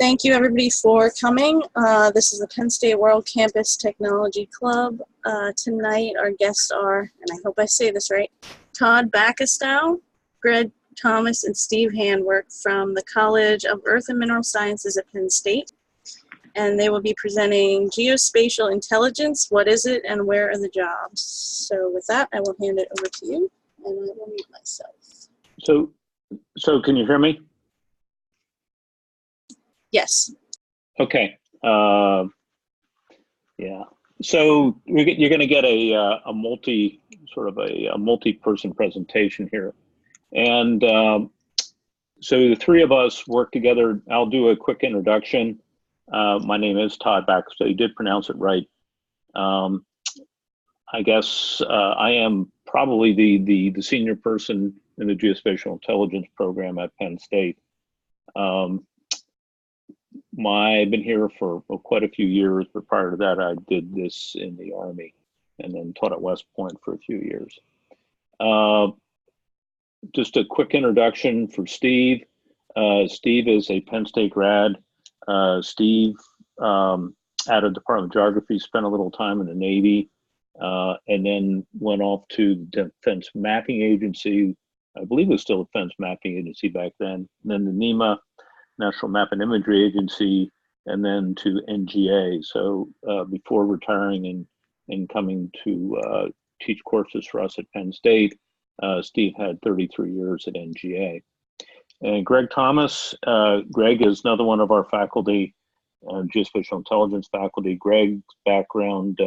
Thank you everybody for coming. This is the Penn State World Campus Technology Club. Tonight our guests are, and I hope I say this right, Todd Bacastow, Greg Thomas, and Steve Handwerk from the College of Earth and Mineral Sciences at Penn State. And they will be presenting Geospatial Intelligence, what is it and where are the jobs? So with that, I will hand it over to you and I will mute myself. So can you hear me? Yes. Okay. Yeah. So you're going to get a multi-person presentation here, and so the three of us work together. I'll do a quick introduction. My name is Todd Bacastow. You did pronounce it right. I guess I am probably the senior person in the Geospatial Intelligence program at Penn State. I've been here for quite a few years, but prior to that, I did this in the Army and then taught at West Point for a few years. Just a quick introduction for Steve. Steve is a Penn State grad. Steve, out of Department of Geography, spent a little time in the Navy, and then went off to the Defense Mapping Agency. I believe it was still a Defense Mapping Agency back then. And then the NEMA, National Map and Imagery Agency, and then to NGA. So before retiring and coming to teach courses for us at Penn State, Steve had 33 years at NGA. And Greg Thomas, Greg is another one of our faculty, Geospatial Intelligence faculty. Greg's background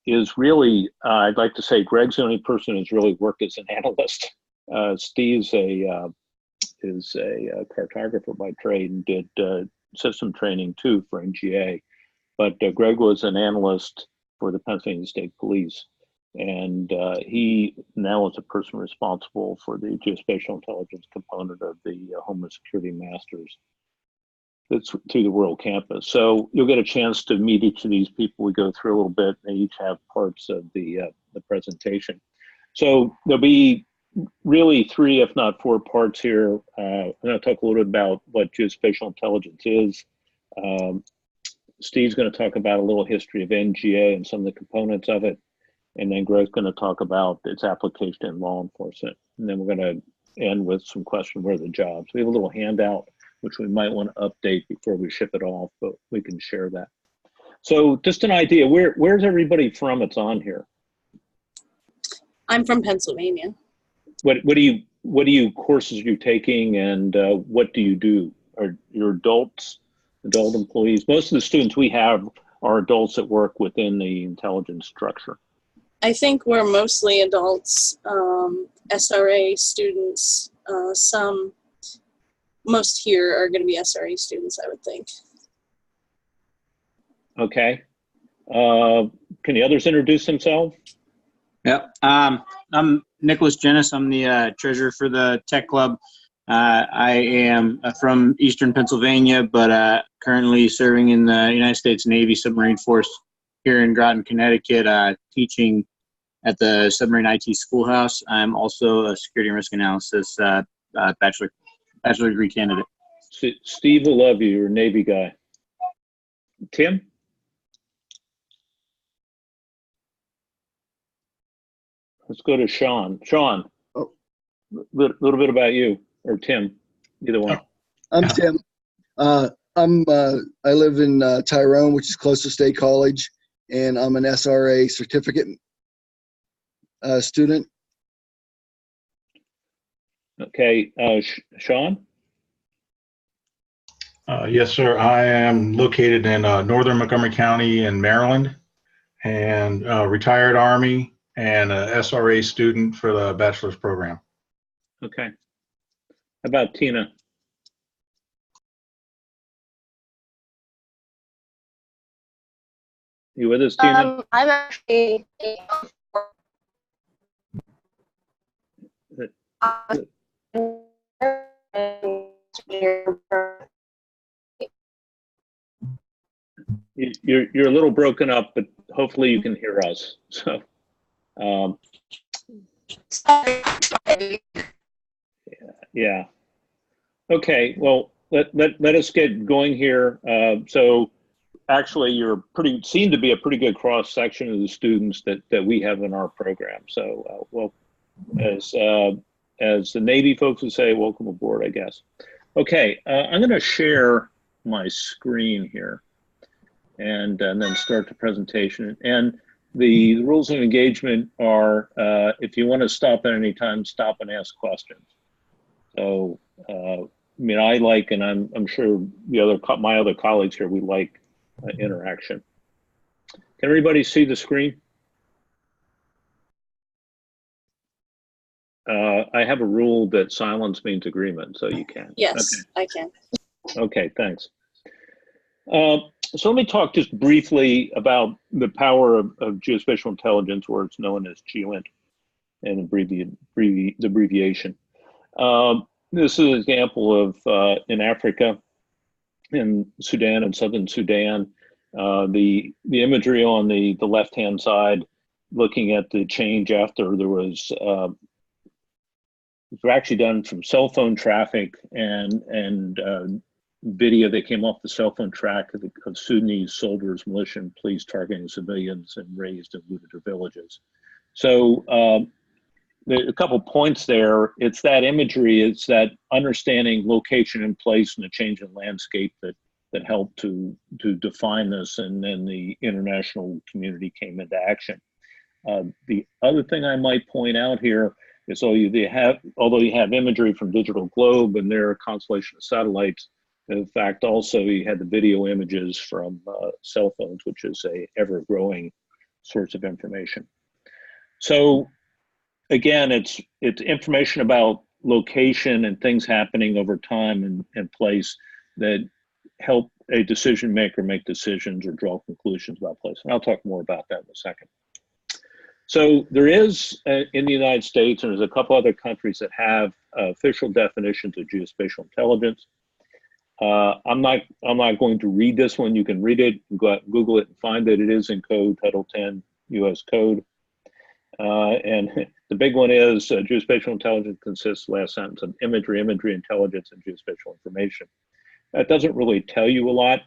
is really, I'd like to say Greg's the only person who's really worked as an analyst. Steve's is a cartographer by trade and did system training too for NGA. But Greg was an analyst for the Pennsylvania State Police. And he now is a person responsible for the geospatial intelligence component of the Homeland Security Masters. That's through the World Campus. So you'll get a chance to meet each of these people. We go through a little bit. They each have parts of the presentation. So there'll be really 3, if not 4 parts here. I'm going to talk a little bit about what geospatial intelligence is. Steve's going to talk about a little history of NGA and some of the components of it. And then Greg's going to talk about its application in law enforcement. And then we're going to end with some questions, where are the jobs? We have a little handout, which we might want to update before we ship it off, but we can share that. So just an idea, where's everybody from that's on here? I'm from Pennsylvania. What courses are you taking, and what do you do? Are your adult employees? Most of the students we have are adults that work within the intelligence structure. I think we're mostly adults, SRA students. Most here are going to be SRA students, I would think. Okay. Can the others introduce themselves? Yep. I'm Nicholas Janis. I'm the treasurer for the tech club. I am from Eastern Pennsylvania, but currently serving in the United States Navy Submarine Force here in Groton, Connecticut, teaching at the Submarine IT Schoolhouse. I'm also a security and risk analysis bachelor degree candidate. Steve will love you. You're a Navy guy. Tim? Let's go to Sean. Sean, a little bit about you, or Tim, either one. I'm Tim. I live in Tyrone, which is close to State College, and I'm an SRA certificate student. Okay, Sean? Yes, sir. I am located in northern Montgomery County in Maryland, and retired Army, and a SRA student for the bachelor's program. Okay. How about Tina? You with us, Tina? I'm actually You're a little broken up, but hopefully you can hear us. So, yeah. Okay. Well, let us get going here. So actually, you're seem to be a pretty good cross section of the students that we have in our program. So well, as the Navy folks would say, welcome aboard, I guess. Okay, I'm going to share my screen here and then start the presentation. And the rules of engagement are, if you want to stop at any time, stop and ask questions. So, I mean, I like, and I'm sure my other colleagues here, we like interaction. Can everybody see the screen? I have a rule that silence means agreement, so you can. Yes, okay. I can. Okay, thanks. So let me talk just briefly about the power of geospatial intelligence, or it's known as GEOINT, and the abbreviation. This is an example of in Africa, in Sudan and southern Sudan, the imagery on the left-hand side, looking at the change after there was were actually done from cell phone traffic and video that came off the cell phone track of Sudanese soldiers, militia, and police targeting civilians and razed and looted their villages. So a couple points there. It's that imagery, it's that understanding location and place and the change in landscape that helped to define this, and then the international community came into action. The other thing I might point out here is although you have imagery from Digital Globe and their constellation of satellites, in fact, also you had the video images from cell phones, which is a ever-growing source of information. So again, it's information about location and things happening over time and place that help a decision maker make decisions or draw conclusions about place. And I'll talk more about that in a second. So there is, in the United States, and there's a couple other countries that have official definitions of geospatial intelligence. I'm not going to read this one. You can read it, go out and Google it and find it. It is in code, Title 10 US Code. And the big one is geospatial intelligence consists, last sentence, of imagery, intelligence, and geospatial information. That doesn't really tell you a lot.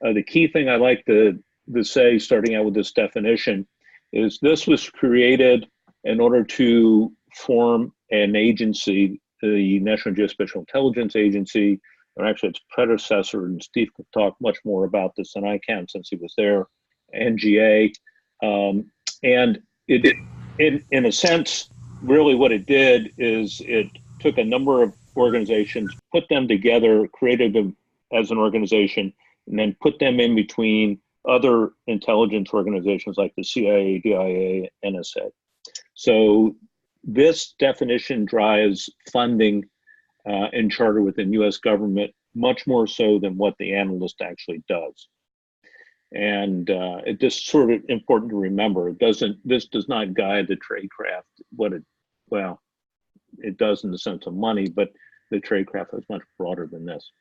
The key thing I like to say, starting out with this definition, is this was created in order to form an agency, the National Geospatial Intelligence Agency, or actually its predecessor, and Steve could talk much more about this than I can since he was there, NGA. And it, in a sense, really what it did is it took a number of organizations, put them together, created them as an organization, and then put them in between other intelligence organizations like the CIA, DIA, NSA. So this definition drives funding and charter within US government much more so than what the analyst actually does. And it just sort of important to remember, this does not guide the tradecraft. Well, it does in the sense of money, but the tradecraft is much broader than this.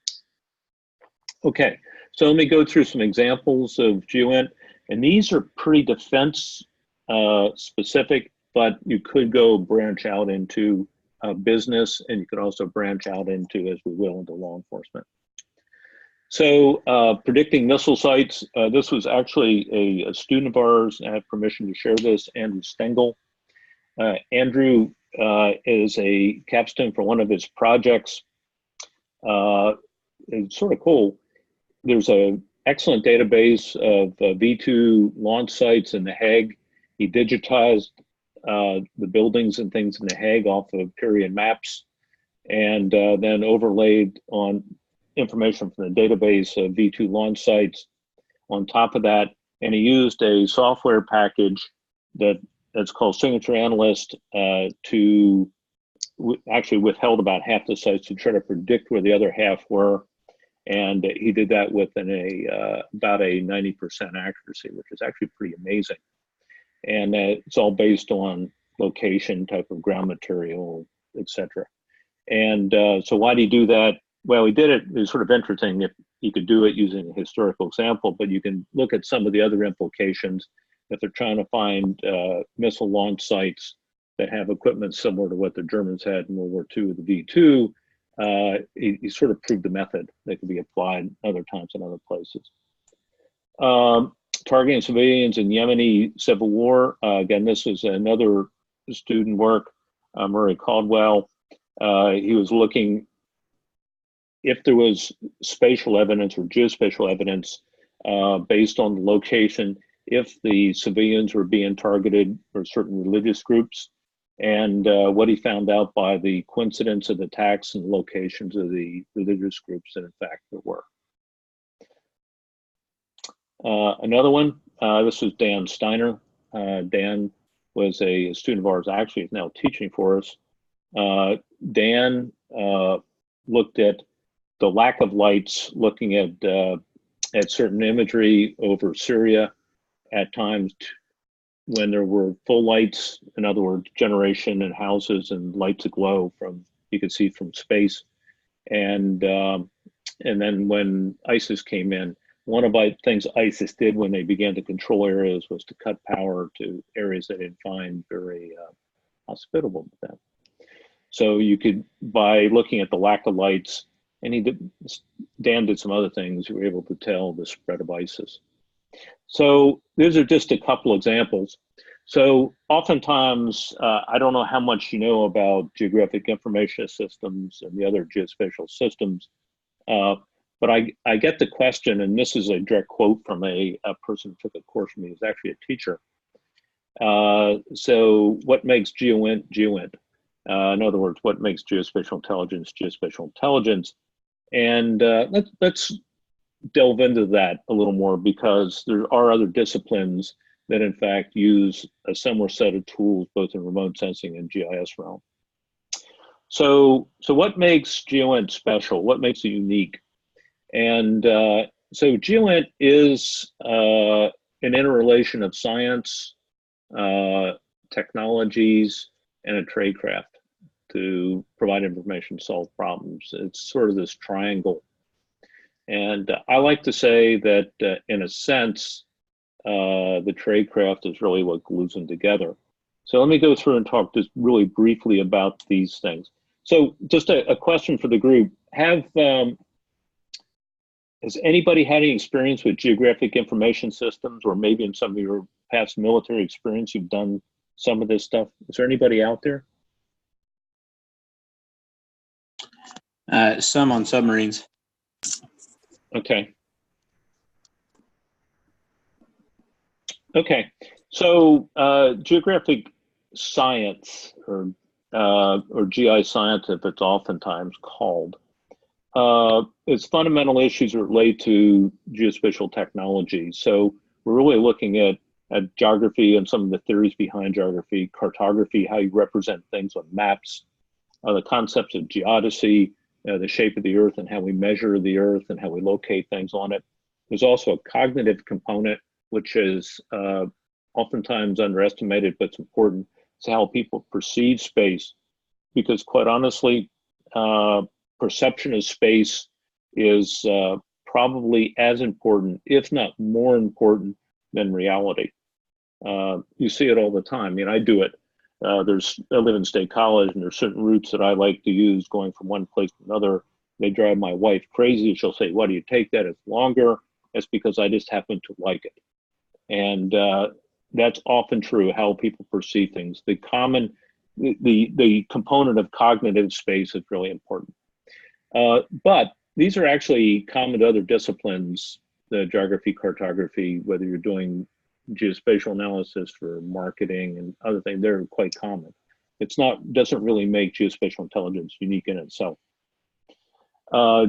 Okay, so let me go through some examples of GEOINT, and these are pretty defense specific, but you could go branch out into business, and you could also branch out into, as we will, into law enforcement. So predicting missile sites, this was actually a student of ours, and I have permission to share this, Andrew Stengel. Andrew is a capstone for one of his projects. It's sort of cool. There's an excellent database of V2 launch sites in The Hague. He digitized the buildings and things in The Hague off of period maps, and then overlaid on information from the database of V2 launch sites on top of that. And he used a software package that's called Signature Analyst to actually withheld about half the sites to try to predict where the other half were. And he did that with about a 90% accuracy, which is actually pretty amazing. And it's all based on location, type of ground material, etc. And so why did he do that? Well, he did it. It was sort of interesting. If you could do it using a historical example, but you can look at some of the other implications. If they're trying to find missile launch sites that have equipment similar to what the Germans had in World War II with the V2, he sort of proved the method that could be applied other times in other places. Targeting civilians in Yemeni civil war. Again, this is another student work, Murray Caldwell. He was looking if there was spatial evidence or geospatial evidence based on the location, if the civilians were being targeted or certain religious groups, and what he found out by the coincidence of attacks and locations of the religious groups, and in fact there were. Another one, this was Dan Steiner. Dan was a student of ours, actually is now teaching for us. Dan looked at the lack of lights, looking at certain imagery over Syria at times when there were full lights, in other words, generation in houses and lights aglow from, you could see from space. And then when ISIS came in, one of the things ISIS did when they began to control areas was to cut power to areas they didn't find very hospitable to them. So you could, by looking at the lack of lights, and Dan did some other things, you were able to tell the spread of ISIS. So these are just a couple examples. So oftentimes, I don't know how much you know about geographic information systems and the other geospatial systems, but I get the question, and this is a direct quote from a person who took a course from me, who's actually a teacher. So what makes GEOINT GEOINT? In other words, what makes geospatial intelligence geospatial intelligence? And let's delve into that a little more, because there are other disciplines that in fact use a similar set of tools both in remote sensing and GIS realm. So what makes GEOINT special? What makes it unique? And so GEOINT is an interrelation of science, technologies, and a tradecraft to provide information, solve problems. It's sort of this triangle. And I like to say that in a sense, the tradecraft is really what glues them together. So let me go through and talk just really briefly about these things. So just a question for the group. Has anybody had any experience with geographic information systems, or maybe in some of your past military experience, you've done some of this stuff? Is there anybody out there? Some on submarines. Okay. Okay. So geographic science, or GI science, if it's oftentimes called, its fundamental issues relate to geospatial technology. So we're really looking at geography and some of the theories behind geography, cartography, how you represent things on maps, the concepts of geodesy, the shape of the earth and how we measure the earth and how we locate things on it. There's also a cognitive component, which is oftentimes underestimated, but it's important. It's how people perceive space, because quite honestly, perception of space is probably as important, if not more important, than reality. You see it all the time. I mean, I do it. I live in State College, and there's certain routes that I like to use going from one place to another. They drive my wife crazy. She'll say, "Why do you take that? It's longer." It's because I just happen to like it. And that's often true, how people perceive things. The component of cognitive space is really important. But these are actually common to other disciplines, the geography, cartography, whether you're doing geospatial analysis for marketing and other things, they're quite common. Doesn't really make geospatial intelligence unique in itself.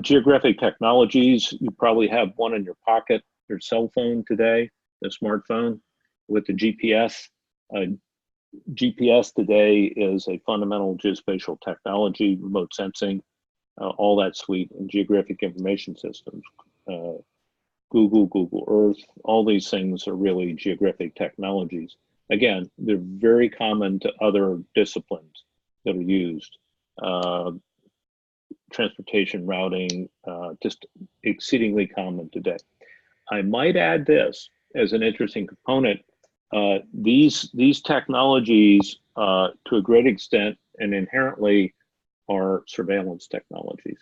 Geographic technologies, you probably have one in your pocket, your cell phone today, the smartphone with the GPS. GPS today is a fundamental geospatial technology, remote sensing, all that suite, and geographic information systems. Google Earth, all these things are really geographic technologies. Again, they're very common to other disciplines that are used. Transportation routing, just exceedingly common today. I might add this as an interesting component. These technologies, to a great extent and inherently, are surveillance technologies.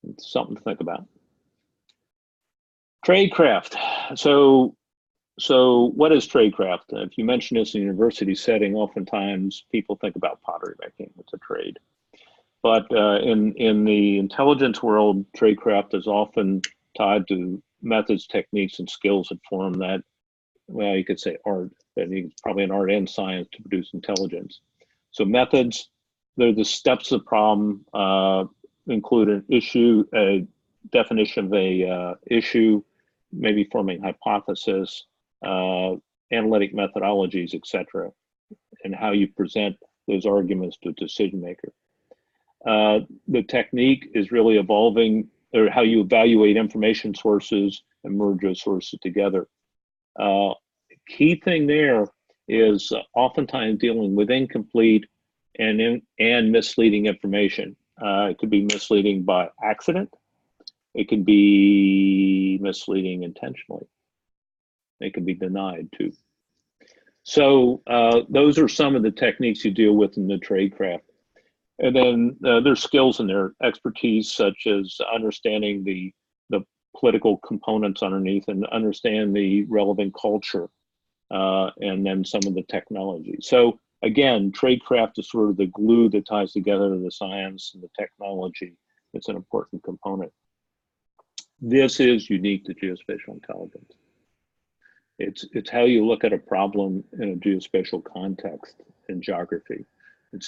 It's something to think about. Tradecraft. So what is tradecraft? If you mention this in a university setting, oftentimes people think about pottery making. It's a trade. But in the intelligence world, tradecraft is often tied to methods, techniques, and skills that form that, well, you could say art, but it's probably an art and science to produce intelligence. So methods, they're the steps of the problem, include an issue, a definition of a issue, maybe forming hypothesis, analytic methodologies, etc., and how you present those arguments to a decision maker. The technique is really evolving, or how you evaluate information sources and merge those sources together. Key thing there is oftentimes dealing with incomplete and misleading information. It could be misleading by accident. It can be misleading intentionally. It can be denied too. So those are some of the techniques you deal with in the tradecraft. And then there's skills in there, expertise such as understanding the political components underneath and understand the relevant culture, and then some of the technology. So again, tradecraft is sort of the glue that ties together the science and the technology. It's an important component. This is unique to geospatial intelligence. It's how you look at a problem in a geospatial context in geography.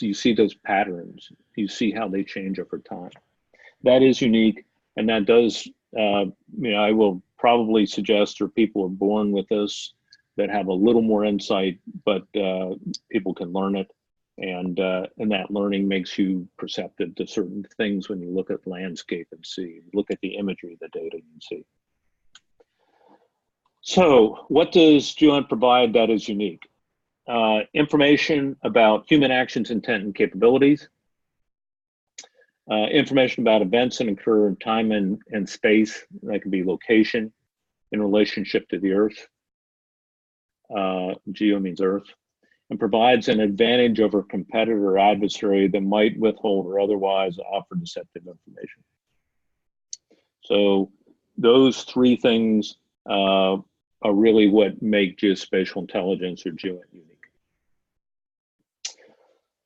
You see those patterns, you see how they change over time. That is unique, and that does, I will probably suggest there are people who are born with this that have a little more insight, but people can learn it, and that learning makes you perceptive to certain things when you look at landscape and see, look at the imagery, the data you see. So what does GEOINT provide that is unique? Information about human actions, intent, and capabilities. Information about events that occur in time and space. That can be location in relationship to the Earth. Geo means Earth. And provides an advantage over a competitor or adversary that might withhold or otherwise offer deceptive information. So those three things are really what make geospatial intelligence or GEOINT unique.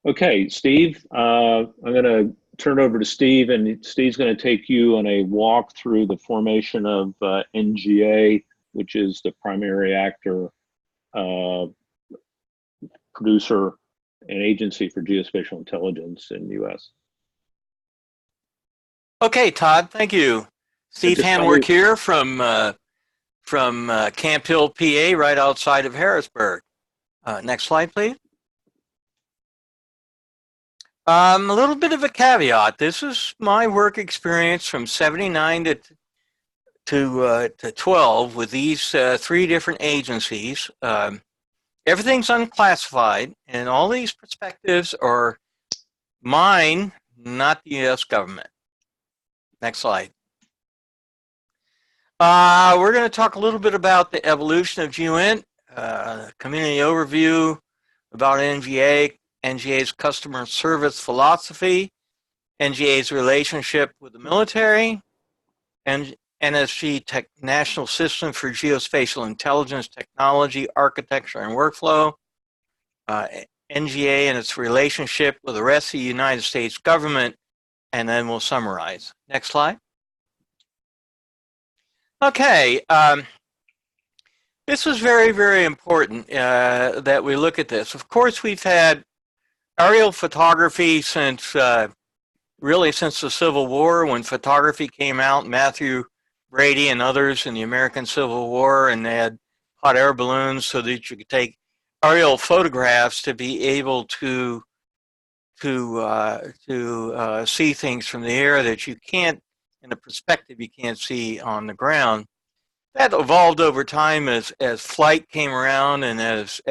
Okay, Steve, I'm going to turn over to Steve, and Steve's going to take you on a walk through the formation of NGA, which is the primary actor, producer, and agency for geospatial intelligence in the U.S. Okay, Todd, thank you. Steve Handwerk here from Camp Hill, PA, right outside of Harrisburg. Next slide, please. A little bit of a caveat. This is my work experience from 79 to 12 with these three different agencies. Everything's unclassified, and all these perspectives are mine, not the U.S. government. Next slide. We're going to talk a little bit about the evolution of GEOINT, community overview about NGA, NGA's customer service philosophy, NGA's relationship with the military, and NSG National System for Geospatial Intelligence Technology, Architecture, and Workflow, NGA and its relationship with the rest of the United States government, and then we'll summarize. Next slide. Okay, this is very, very important that we look at this. Of course, we've had aerial photography since, really since the Civil War, when photography came out, Matthew Brady and others in the American Civil War, and they had hot air balloons so that you could take aerial photographs to be able to see things from the air that you can't, in a perspective you can't see on the ground. That evolved over time as flight came around and as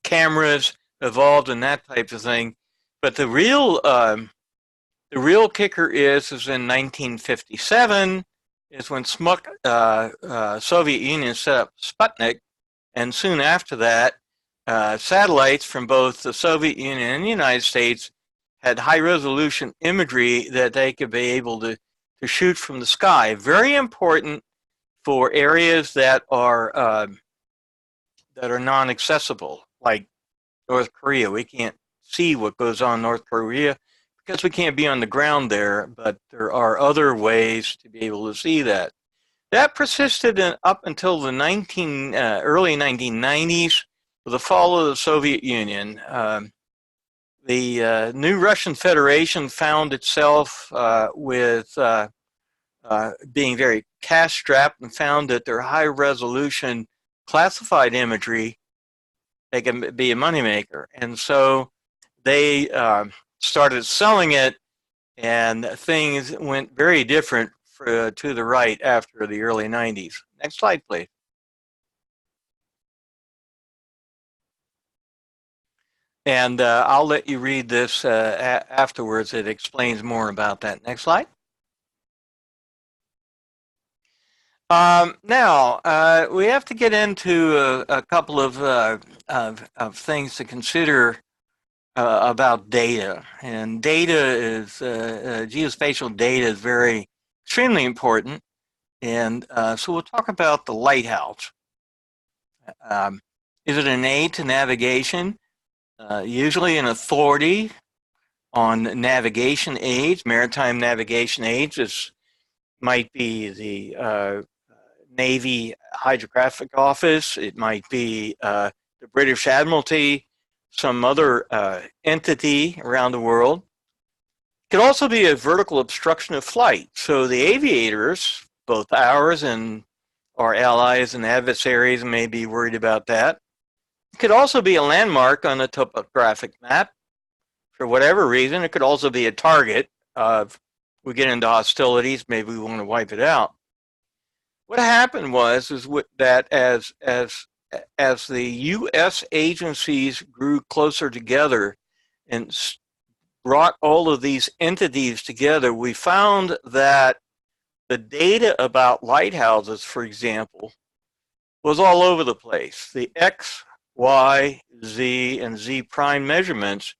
cameras evolved and that type of thing. But the real kicker is in 1957 is when Soviet Union set up Sputnik, and soon after that satellites from both the Soviet Union and the United States had high resolution imagery that they could be able to shoot from the sky. Very important for areas that are non-accessible, like North Korea. We can't see what goes on in North Korea because we can't be on the ground there, but there are other ways to be able to see that. That persisted up until the early 1990s, with the fall of the Soviet Union. The new Russian Federation found itself with being very cash-strapped, and found that their high-resolution classified imagery, they can be a moneymaker. And so they started selling it, and things went very different to the right after the early 90s. Next slide, please. And I'll let you read this afterwards. It explains more about that. Next slide. Now, we have to get into a couple of things to consider about data. And data is, geospatial data is extremely important. And so we'll talk about the lighthouse. Is it an aid to navigation? Usually an authority on navigation aids, maritime navigation aids. This might be the Navy Hydrographic Office. It might be the British Admiralty, some other entity around the world. It could also be a vertical obstruction of flight. So the aviators, both ours and our allies and adversaries, may be worried about that. It could also be a landmark on a topographic map. For whatever reason, it could also be a target. We get into hostilities, maybe we want to wipe it out. What happened was that as the U.S. agencies grew closer together and brought all of these entities together, we found that the data about lighthouses, for example, was all over the place. The X, Y, Z, and Z prime measurements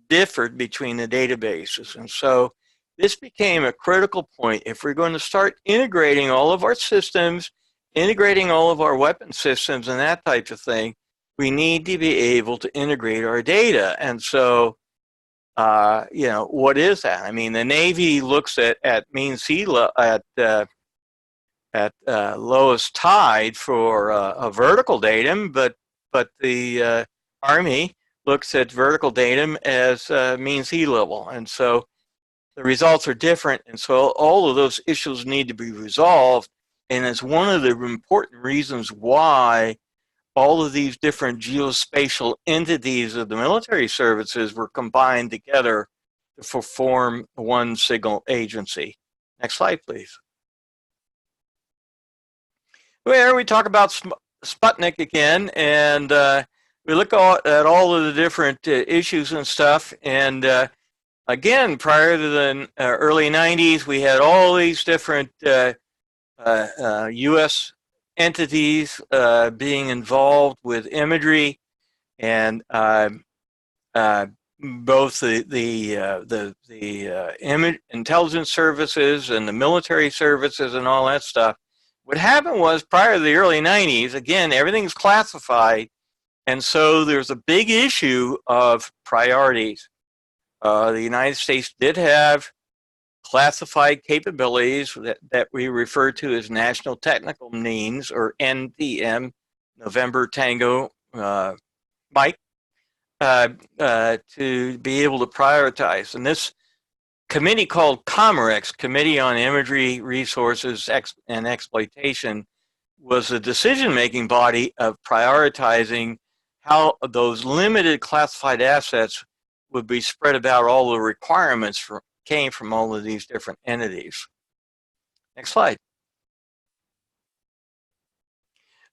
differed between the databases. And so this became a critical point. If we're going to start integrating all of our systems, integrating all of our weapon systems and that type of thing, we need to be able to integrate our data. And so, you know, what is that? I mean, the Navy looks at mean sea level, at lowest tide for a vertical datum, but the Army looks at vertical datum as mean sea level. And so the results are different. And so all of those issues need to be resolved. And it's one of the important reasons why all of these different geospatial entities of the military services were combined together to form one single agency. Next slide, please. Where we talk about Sputnik again, and we look at all of the different issues and stuff. And again, prior to the early 90s, we had all these different U.S. entities being involved with imagery, and both the intelligence services and the military services and all that stuff. What happened was, prior to the early 90s, again, everything's classified, and so there's a big issue of priorities. The United States did have classified capabilities that we refer to as National Technical Means, or NTM, November Tango Mike, to be able to prioritize. And this committee called Counteracts, Committee on Imagery, Resources, and Exploitation, was a decision-making body of prioritizing how those limited classified assets would be spread about. All the requirements came from all of these different entities. Next slide.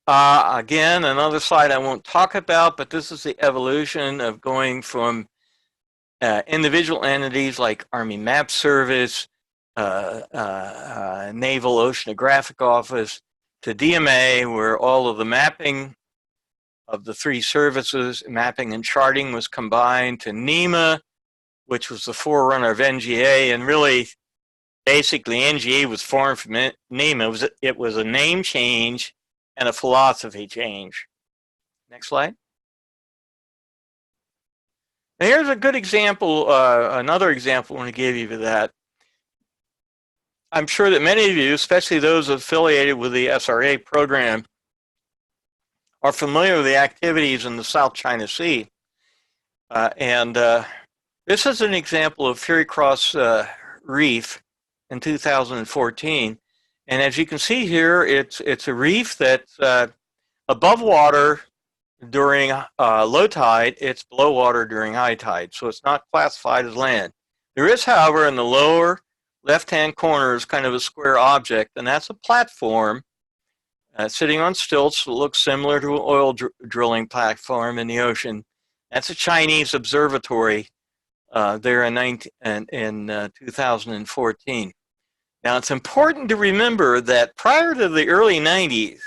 Again, another slide I won't talk about, but this is the evolution of going from individual entities like Army Map Service, Naval Oceanographic Office, to DMA, where all of the mapping of the three services. Mapping and charting was combined to NEMA, which was the forerunner of NGA, and really, basically, NGA was formed from NEMA. It was a name change and a philosophy change. Next slide. Now here's a good example, another example I want to give you of that. I'm sure that many of you, especially those affiliated with the SRA program, are familiar with the activities in the South China Sea. This is an example of Fury Cross Reef in 2014. And as you can see here, it's a reef that's above water during low tide. It's below water during high tide. So it's not classified as land. There is, however, in the lower left-hand corner is kind of a square object, and that's a platform sitting on stilts that looks similar to an oil drilling platform in the ocean. That's a Chinese observatory there in 2014. Now, it's important to remember that prior to the early 90s,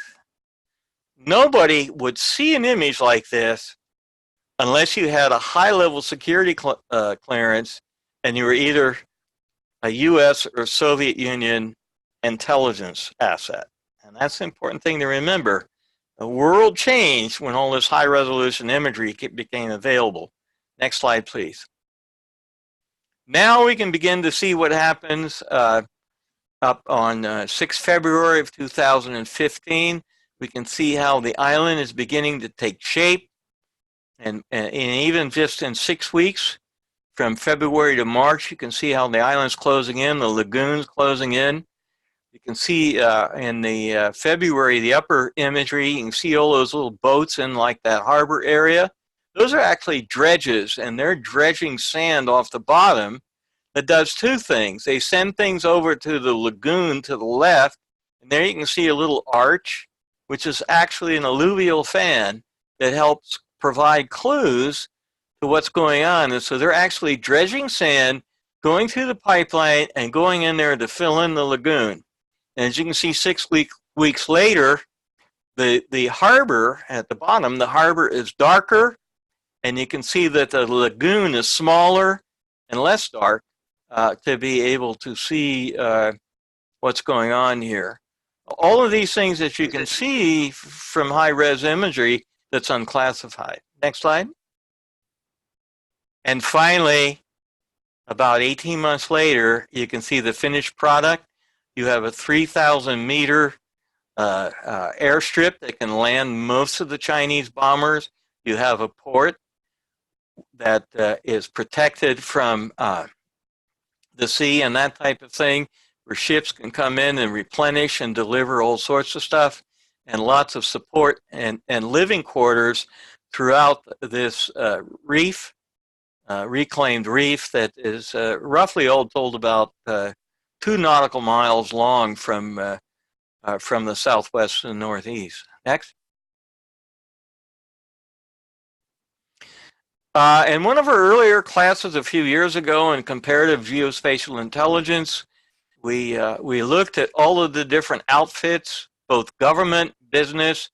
nobody would see an image like this unless you had a high-level security clearance and you were either a U.S. or Soviet Union intelligence asset. And that's the important thing to remember. The world changed when all this high-resolution imagery became available. Next slide, please. Now we can begin to see what happens up on 6 February of 2015. We can see how the island is beginning to take shape. And even just in 6 weeks, from February to March, you can see how the island's closing in, the lagoon's closing in. You can see in the February, the upper imagery, you can see all those little boats in like that harbor area. Those are actually dredges, and they're dredging sand off the bottom that does two things. They send things over to the lagoon to the left, and there you can see a little arch, which is actually an alluvial fan that helps provide clues to what's going on. And so they're actually dredging sand, going through the pipeline, and going in there to fill in the lagoon. And as you can see, 6 weeks later, the harbor at the bottom, the harbor is darker, and you can see that the lagoon is smaller and less dark to be able to see what's going on here. All of these things that you can see from high-res imagery that's unclassified. Next slide. And finally, about 18 months later, you can see the finished product. You have a 3,000-meter airstrip that can land most of the Chinese bombers. You have a port that is protected from the sea and that type of thing, where ships can come in and replenish and deliver all sorts of stuff, and lots of support and living quarters throughout this reef. Reclaimed reef that is roughly all told about 2 nautical miles long from the southwest to the northeast. Next. In one of our earlier classes a few years ago in Comparative Geospatial Intelligence, we looked at all of the different outfits, both government, business,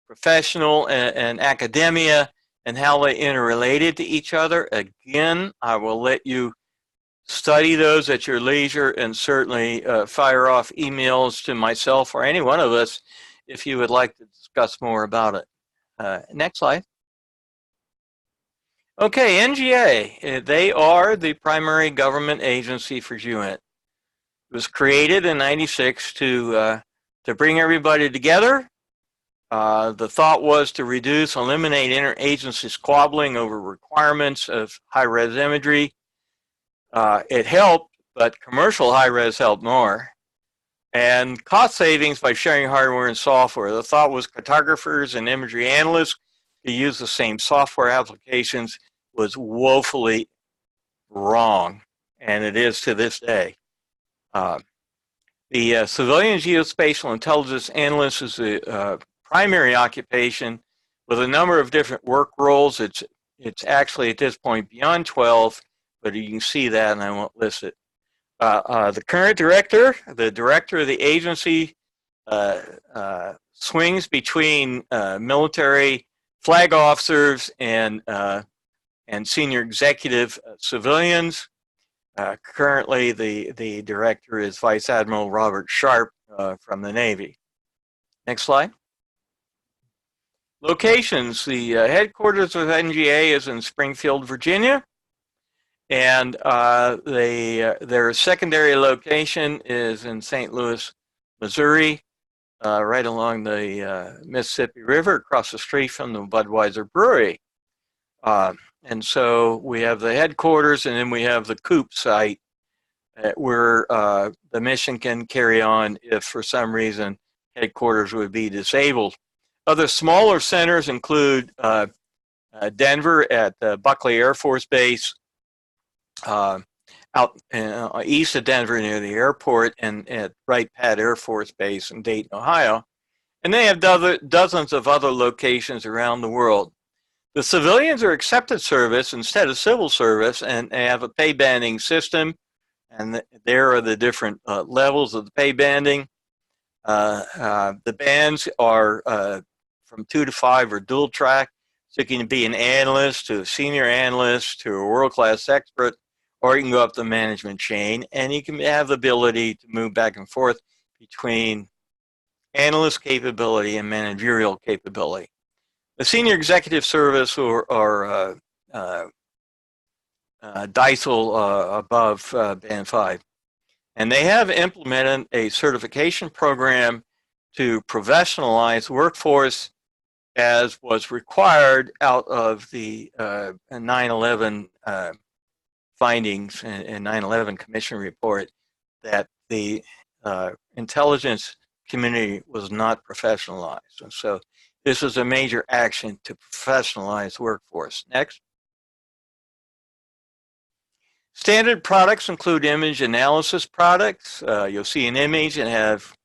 professional, and academia, and how they interrelated to each other. Again, I will let you study those at your leisure, and certainly fire off emails to myself or any one of us if you would like to discuss more about it. Next slide. Okay, NGA, they are the primary government agency for GEOINT. It was created in '96 to bring everybody together. The thought was to eliminate interagency squabbling over requirements of high-res imagery. It helped, but commercial high-res helped more. And cost savings by sharing hardware and software. The thought was cartographers and imagery analysts to use the same software applications was woefully wrong, and it is to this day. The civilian geospatial intelligence analyst is a primary occupation with a number of different work roles. It's actually at this point beyond 12, but you can see that, and I won't list it. The current director, the director of the agency, swings between military, flag officers and senior executive civilians. Currently, the director is Vice Admiral Robert Sharp from the Navy. Next slide. Locations. The headquarters of NGA is in Springfield, Virginia. And their secondary location is in St. Louis, Missouri, right along the Mississippi River, across the street from the Budweiser Brewery. And so we have the headquarters, and then we have the COOP site where the mission can carry on if for some reason headquarters would be disabled. Other smaller centers include Denver at Buckley Air Force Base, out east of Denver near the airport, and at Wright Pat Air Force Base in Dayton, Ohio. And they have dozens of other locations around the world. The civilians are accepted service instead of civil service, and they have a pay banding system, and there are the different levels of the pay banding. The bands are from 2 to 5 or dual track, so you can be an analyst to a senior analyst to a world-class expert, or you can go up the management chain, and you can have the ability to move back and forth between analyst capability and managerial capability. The senior executive service or DISEL above Band 5. And they have implemented a certification program to professionalize workforce as was required out of the 9/11 findings and 9/11 Commission report that the intelligence community was not professionalized. And so this is a major action to professionalize workforce. Next. Standard products include image analysis products. You'll see an image and have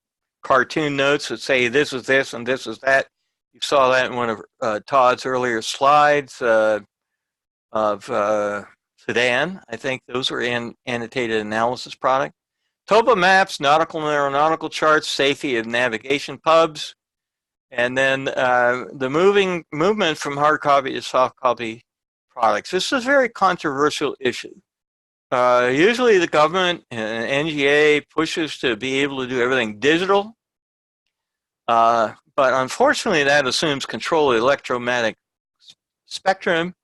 cartoon notes that say this is this and this is that. You saw that in one of Todd's earlier slides of Sudan. I think those are in annotated analysis product. Topo maps, nautical and aeronautical charts, safety and navigation pubs. And then the movement from hard copy to soft copy products. This is a very controversial issue. Usually the government and NGA pushes to be able to do everything digital. But unfortunately that assumes control of the electromagnetic spectrum.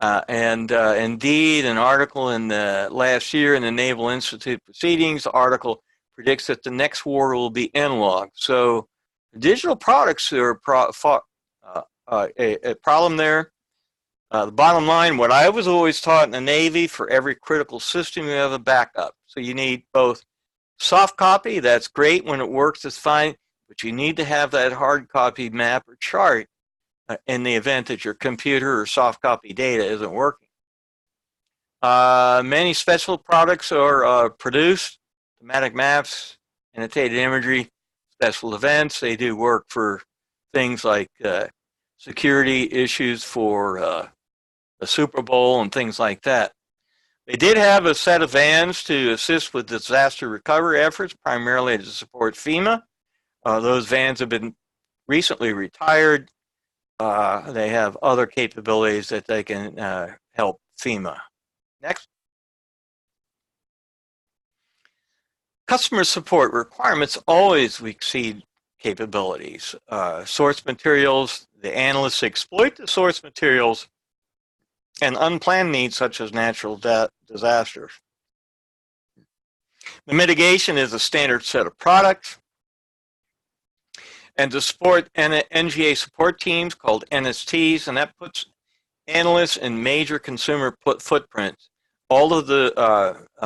Indeed, an article in the last year in the Naval Institute Proceedings, the article predicts that the next war will be analog. So digital products are a problem there. The bottom line, what I was always taught in the Navy, for every critical system, you have a backup. So you need both soft copy, that's great when it works, it's fine, but you need to have that hard copy map or chart in the event that your computer or soft copy data isn't working. Many special products are produced, thematic maps, annotated imagery, special events. They do work for things like security issues for the Super Bowl and things like that. They did have a set of vans to assist with disaster recovery efforts, primarily to support FEMA. Those vans have been recently retired. They have other capabilities that they can help FEMA. Next. Customer support requirements always exceed capabilities. Source materials, the analysts exploit the source materials and unplanned needs such as natural disasters. The mitigation is a standard set of products. And to support NGA support teams called NSTs, and that puts analysts in major consumer footprints. All of the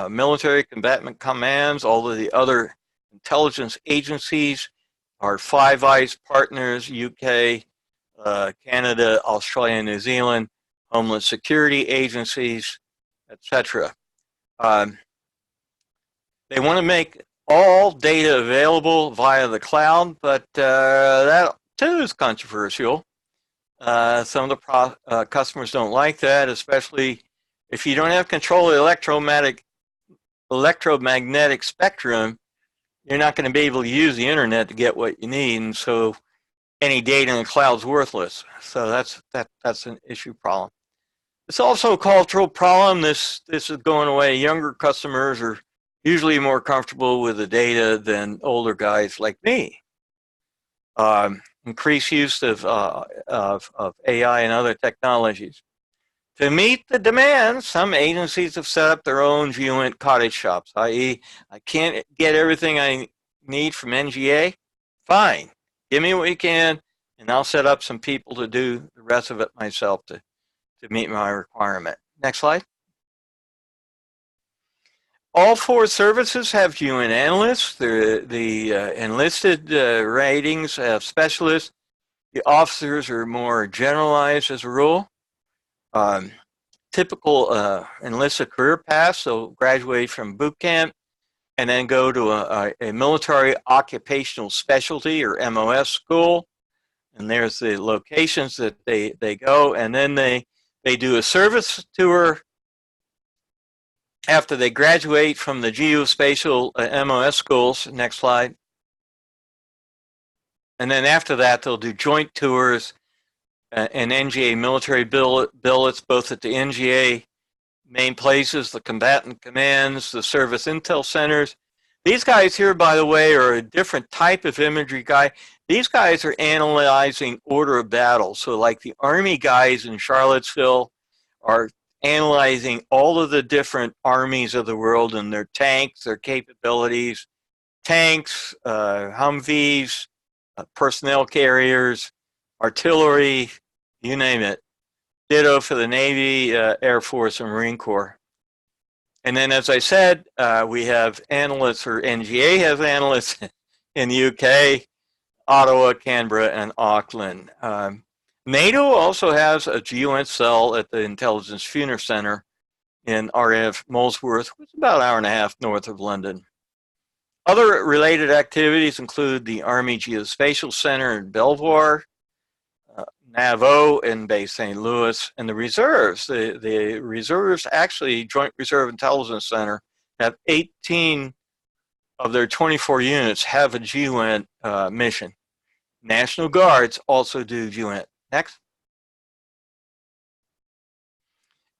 military combatant commands, all of the other intelligence agencies, our Five Eyes partners, UK, Canada, Australia, New Zealand, Homeland Security agencies, etc. They want to make all data available via the cloud, but that too is controversial. Some of the customers don't like that, especially if you don't have control of the electromagnetic spectrum. You're not going to be able to use the internet to get what you need, and so any data in the cloud's worthless. So that's an issue problem. It's also a cultural problem. This is going away. Younger customers are usually more comfortable with the data than older guys like me. Increased use of AI and other technologies. To meet the demand, some agencies have set up their own GEOINT cottage shops, i.e., I can't get everything I need from NGA. Fine, give me what you can, and I'll set up some people to do the rest of it myself to meet my requirement. Next slide. All 4 services have GEOINT analysts. The enlisted ratings have specialists. The officers are more generalized as a rule. Typical enlisted career path, so graduate from boot camp and then go to a military occupational specialty or MOS school. And there's the locations that they go, and then they do a service tour after they graduate from the geospatial MOS schools. Next slide. And then after that, they'll do joint tours and NGA military billets, both at the NGA main places, the combatant commands, the service intel centers. These guys here, by the way, are a different type of imagery guy. These guys are analyzing order of battle. So like the Army guys in Charlottesville are analyzing all of the different armies of the world and their tanks, their capabilities, tanks, Humvees, personnel carriers, artillery, you name it. Ditto for the Navy, Air Force, and Marine Corps. And then, as I said, we have analysts, or NGA has analysts in the UK, Ottawa, Canberra, and Auckland. NATO also has a GEOINT cell at the Intelligence Fusion Center in RF Molesworth, which is about an hour and a half north of London. Other related activities include the Army Geospatial Center in Belvoir, NAVO in Bay St. Louis, and the reserves. The reserves, actually, Joint Reserve Intelligence Center, have 18 of their 24 units have a GEOINT mission. National Guards also do GEOINT. Next.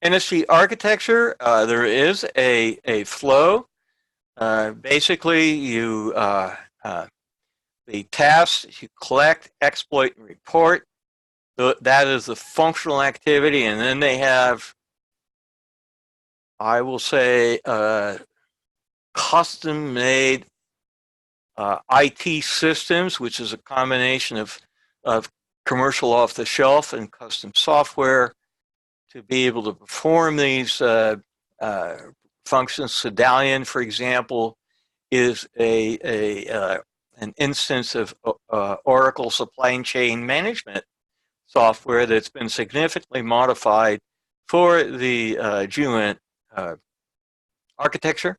NSG architecture, there is a flow. Basically, you the tasks you collect, exploit, and report. That is the functional activity, and then they have, I will say, custom-made IT systems, which is a combination of commercial off-the-shelf and custom software to be able to perform these functions. Sedalian, for example, is an instance of Oracle supply chain management software that's been significantly modified for the GEOINT architecture.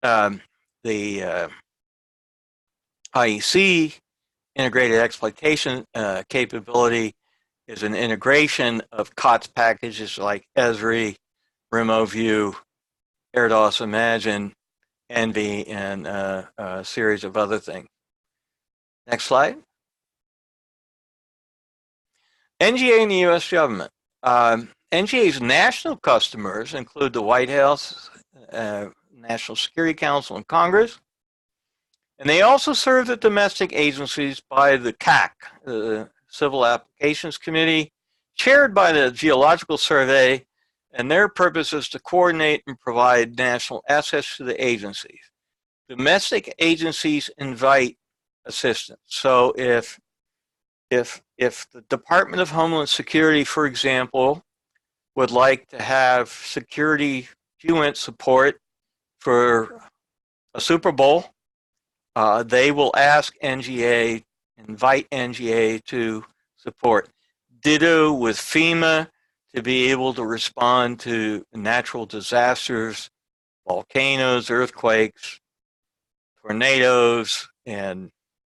The IEC, integrated exploitation capability, is an integration of COTS packages like Esri, RemoView, AirDOS Imagine, Envy, and a series of other things. Next slide. NGA and the U.S. government. NGA's national customers include the White House, National Security Council, and Congress. And they also serve the domestic agencies by the CAC, the Civil Applications Committee, chaired by the Geological Survey, and their purpose is to coordinate and provide national access to the agencies. Domestic agencies invite assistance. So if the Department of Homeland Security, for example, would like to have security GEOINT support for a Super Bowl, they will ask NGA, invite NGA to support. Ditto with FEMA to be able to respond to natural disasters, volcanoes, earthquakes, tornadoes, and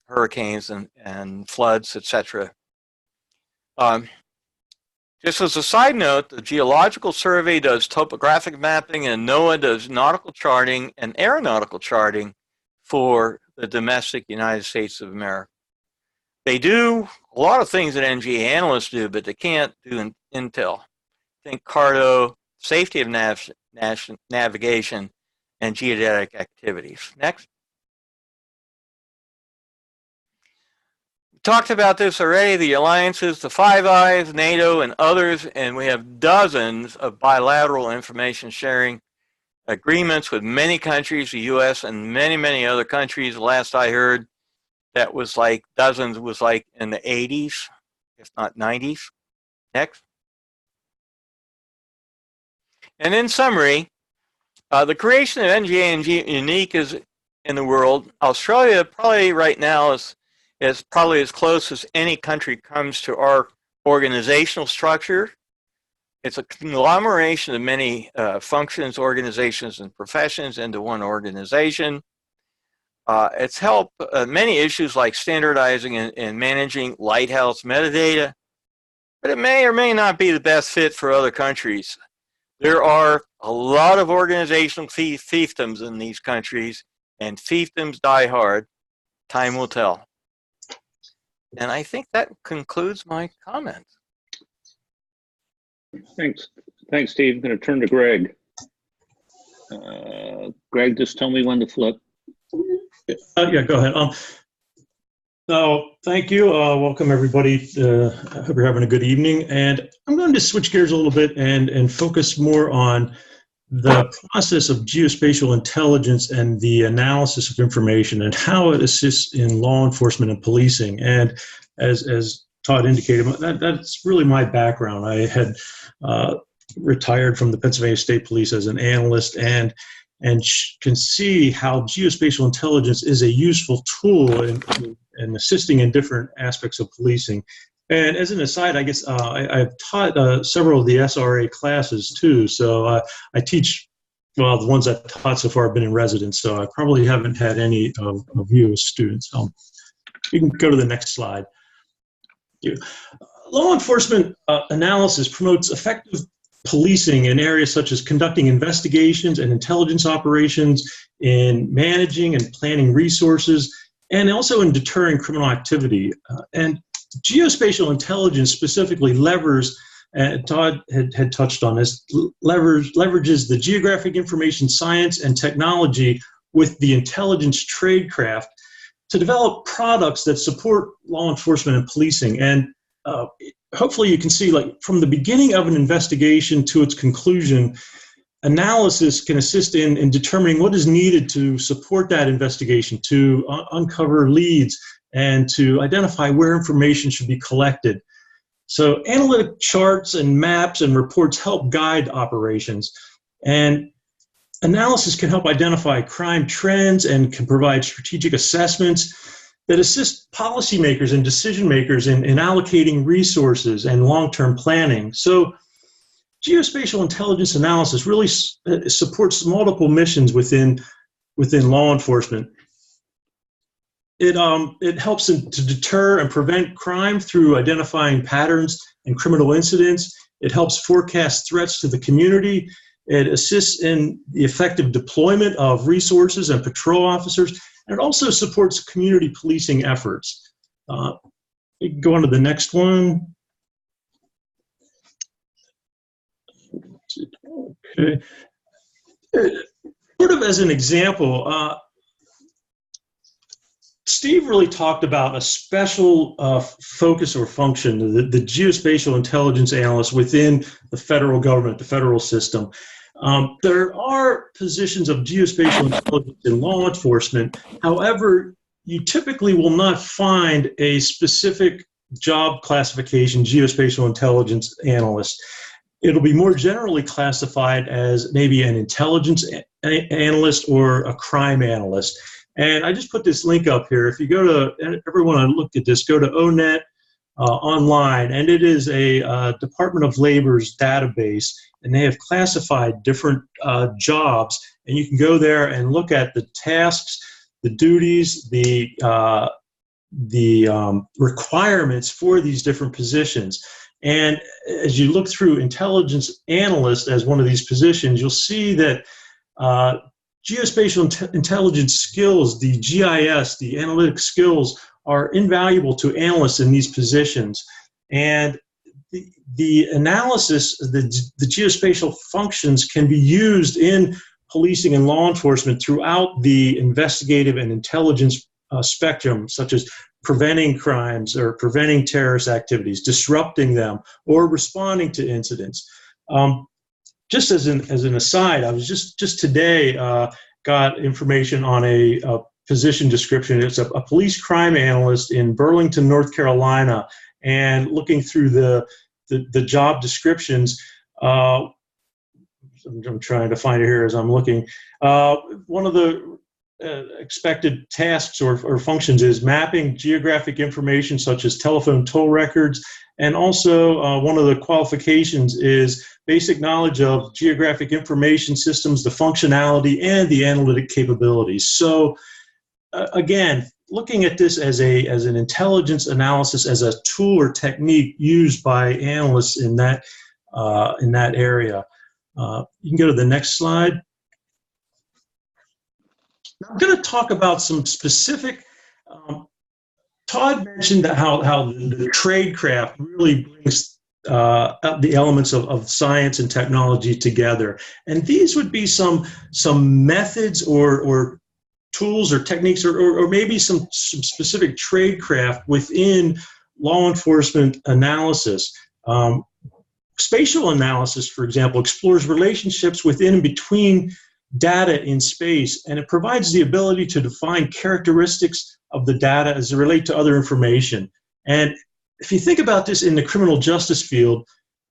hurricanes and floods, etc. Just as a side note, the Geological Survey does topographic mapping, and NOAA does nautical charting and aeronautical charting for the domestic United States of America. They do a lot of things that NGA analysts do, but they can't do intel. Think CARTO, safety of navigation, and geodetic activities. Next. We talked about this already, the alliances, the Five Eyes, NATO, and others, and we have dozens of bilateral information sharing agreements with many countries, the US and many, many other countries. Last I heard, that was like dozens, was like in the 80s, if not 90s. Next. And in summary, the creation of NGA and GEOINT is in the world. Australia probably right now is probably as close as any country comes to our organizational structure. It's a conglomeration of many functions, organizations, and professions into one organization. It's helped many issues like standardizing and managing lighthouse metadata, but it may or may not be the best fit for other countries. There are a lot of organizational fiefdoms in these countries, and fiefdoms die hard. Time will tell. And I think that concludes my comments. Thanks, Steve. I'm going to turn to Greg. Greg, just tell me when to flip. Yeah, go ahead. So thank you. Welcome everybody. I hope you're having a good evening. And I'm going to switch gears a little bit and focus more on the process of geospatial intelligence and the analysis of information and how it assists in law enforcement and policing. And as Todd indicated, that's really my background. I had retired from the Pennsylvania State Police as an analyst and can see how geospatial intelligence is a useful tool in assisting in different aspects of policing. And as an aside, I guess I've taught several of the SRA classes too. So I teach, well, the ones I've taught so far have been in residence, so I probably haven't had any of you as students. You can go to the next slide. Law enforcement analysis promotes effective policing in areas such as conducting investigations and intelligence operations, in managing and planning resources, and also in deterring criminal activity. And geospatial intelligence specifically levers, Todd had touched on this, leverages the geographic information science and technology with the intelligence tradecraft to develop products that support law enforcement and policing. And hopefully you can see, like, from the beginning of an investigation to its conclusion, analysis can assist in determining what is needed to support that investigation, to uncover leads, and to identify where information should be collected. So analytic charts and maps and reports help guide operations. And analysis can help identify crime trends and can provide strategic assessments that assist policymakers and decision makers in allocating resources and long-term planning. So geospatial intelligence analysis really supports multiple missions within law enforcement. It helps to deter and prevent crime through identifying patterns and criminal incidents. It helps forecast threats to the community. It assists in the effective deployment of resources and patrol officers. And it also supports community policing efforts. You can go on to the next one. Okay. Sort of as an example, Steve really talked about a special focus or function, the geospatial intelligence analyst within the federal government, the federal system. There are positions of geospatial intelligence in law enforcement. However, you typically will not find a specific job classification, geospatial intelligence analyst. It'll be more generally classified as maybe an intelligence analyst or a crime analyst. And I just put this link up here. If you go to, everyone I looked at this, go to ONET online, and it is a Department of Labor's database, and they have classified different jobs, and you can go there and look at the tasks, the duties, the requirements for these different positions. And as you look through intelligence analyst as one of these positions, you'll see that geospatial intelligence skills, the GIS, the analytic skills, are invaluable to analysts in these positions. And the analysis, the geospatial functions can be used in policing and law enforcement throughout the investigative and intelligence spectrum, such as preventing crimes or preventing terrorist activities, disrupting them, or responding to incidents. Just as an aside, I was just today got information on a position description. It's a police crime analyst in Burlington, North Carolina, and looking through the job descriptions. I'm trying to find it here as I'm looking. One of the expected tasks or functions is mapping geographic information such as telephone toll records, and also one of the qualifications is basic knowledge of geographic information systems, the functionality, and the analytic capabilities. So again, looking at this as an intelligence analysis, as a tool or technique used by analysts in that area. You can go to the next slide. I'm going to talk about some specific. Todd mentioned how the tradecraft really brings the elements of science and technology together, and these would be some methods or tools or techniques or maybe some specific tradecraft within law enforcement analysis. Spatial analysis, for example, explores relationships within and between data in space, and it provides the ability to define characteristics of the data as they relate to other information. And if you think about this in the criminal justice field,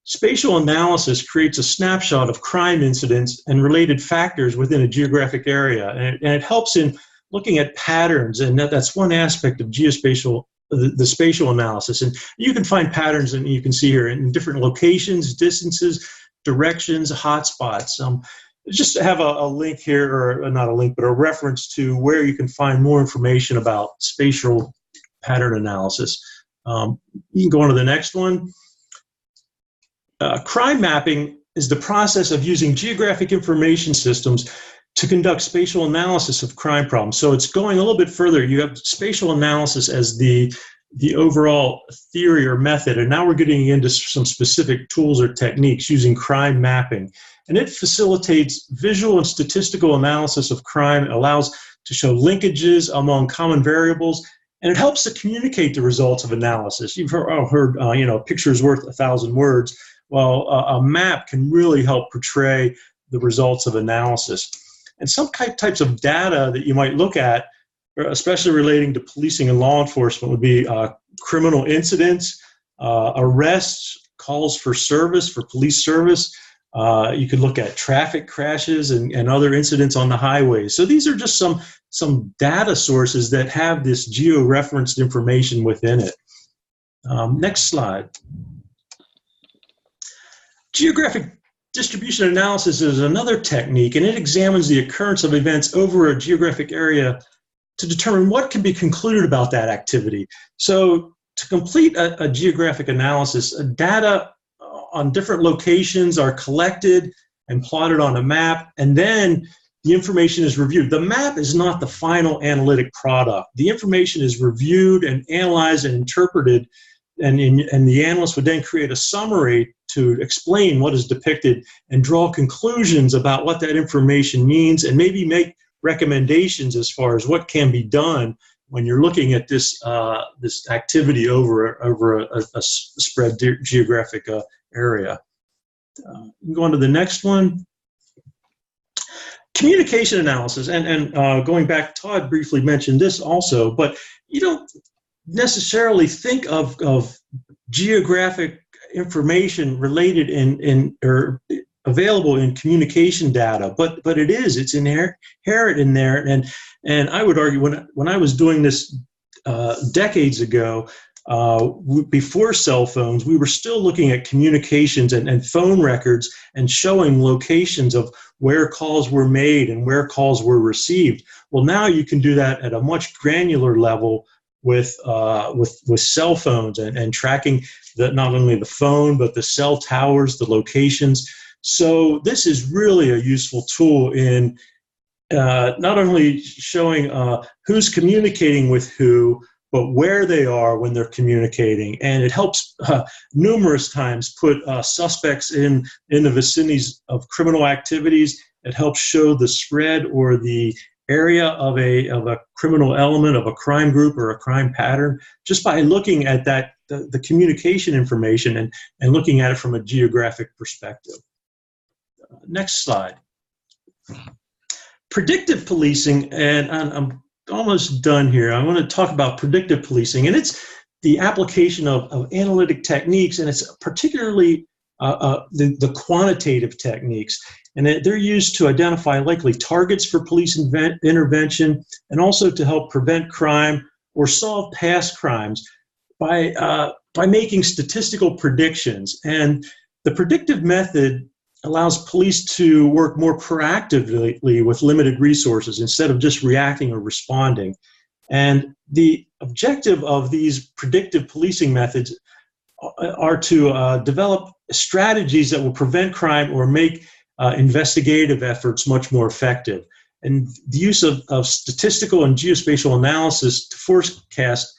spatial analysis creates a snapshot of crime incidents and related factors within a geographic area, and it helps in looking at patterns, and that's one aspect of geospatial, the spatial analysis. And you can find patterns, and you can see here in different locations, distances, directions, hotspots. Just have a link here, or not a link, but a reference to where you can find more information about spatial pattern analysis. You can go on to the next one. Crime mapping is the process of using geographic information systems to conduct spatial analysis of crime problems. So it's going a little bit further. You have spatial analysis as the overall theory or method, and now we're getting into some specific tools or techniques using crime mapping. And it facilitates visual and statistical analysis of crime. It allows to show linkages among common variables, and it helps to communicate the results of analysis. You've heard picture's worth 1,000 words. Well, a map can really help portray the results of analysis. And some types of data that you might look at, especially relating to policing and law enforcement, would be criminal incidents, arrests, calls for service, for police service. You could look at traffic crashes and other incidents on the highways. So these are just some data sources that have this geo-referenced information within it. Next slide. Geographic distribution analysis is another technique, and it examines the occurrence of events over a geographic area to determine what can be concluded about that activity. So to complete a geographic analysis, data on different locations are collected and plotted on a map, and then the information is reviewed. The map is not the final analytic product. The information is reviewed and analyzed and interpreted, and the analyst would then create a summary to explain what is depicted and draw conclusions about what that information means, and maybe make recommendations as far as what can be done when you're looking at this this activity over a spread geographic area. You can go on to the next one. Communication analysis, and going back, Todd briefly mentioned this also, but you don't necessarily think of geographic information related or available in communication data, but it's inherent in there, and I would argue when I was doing this decades ago, before cell phones, we were still looking at communications and phone records and showing locations of where calls were made and where calls were received. Well, now you can do that at a much granular level with cell phones and tracking not only the phone, but the cell towers, the locations. So this is really a useful tool in not only showing who's communicating with who, but where they are when they're communicating. And it helps numerous times put suspects in the vicinities of criminal activities. It helps show the spread or the area of a criminal element, of a crime group or a crime pattern, just by looking at that, the communication information and looking at it from a geographic perspective. Next slide. Predictive policing, and I'm almost done here. I want to talk about predictive policing, and it's the application of analytic techniques, and it's particularly the quantitative techniques. And they're used to identify likely targets for police intervention, and also to help prevent crime or solve past crimes by making statistical predictions. And the predictive method allows police to work more proactively with limited resources instead of just reacting or responding. And the objective of these predictive policing methods are to develop strategies that will prevent crime or make investigative efforts much more effective. And the use of statistical and geospatial analysis to forecast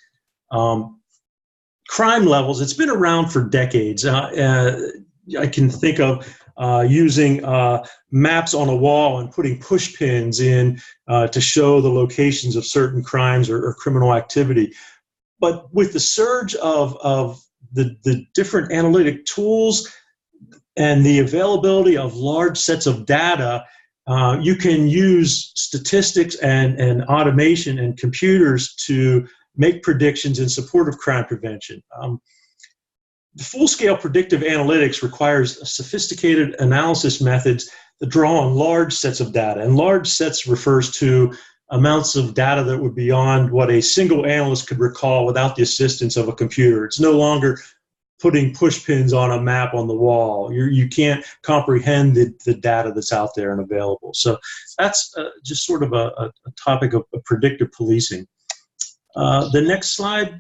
crime levels, it's been around for decades. I can think of using maps on a wall and putting push pins in to show the locations of certain crimes or criminal activity. But with the surge of the different analytic tools and the availability of large sets of data, you can use statistics and automation and computers to make predictions in support of crime prevention. The full-scale predictive analytics requires sophisticated analysis methods that draw on large sets of data. And large sets refers to amounts of data that would be beyond what a single analyst could recall without the assistance of a computer. It's no longer putting push pins on a map on the wall. You can't comprehend the data that's out there and available. So that's just sort of a topic of predictive policing. The next slide.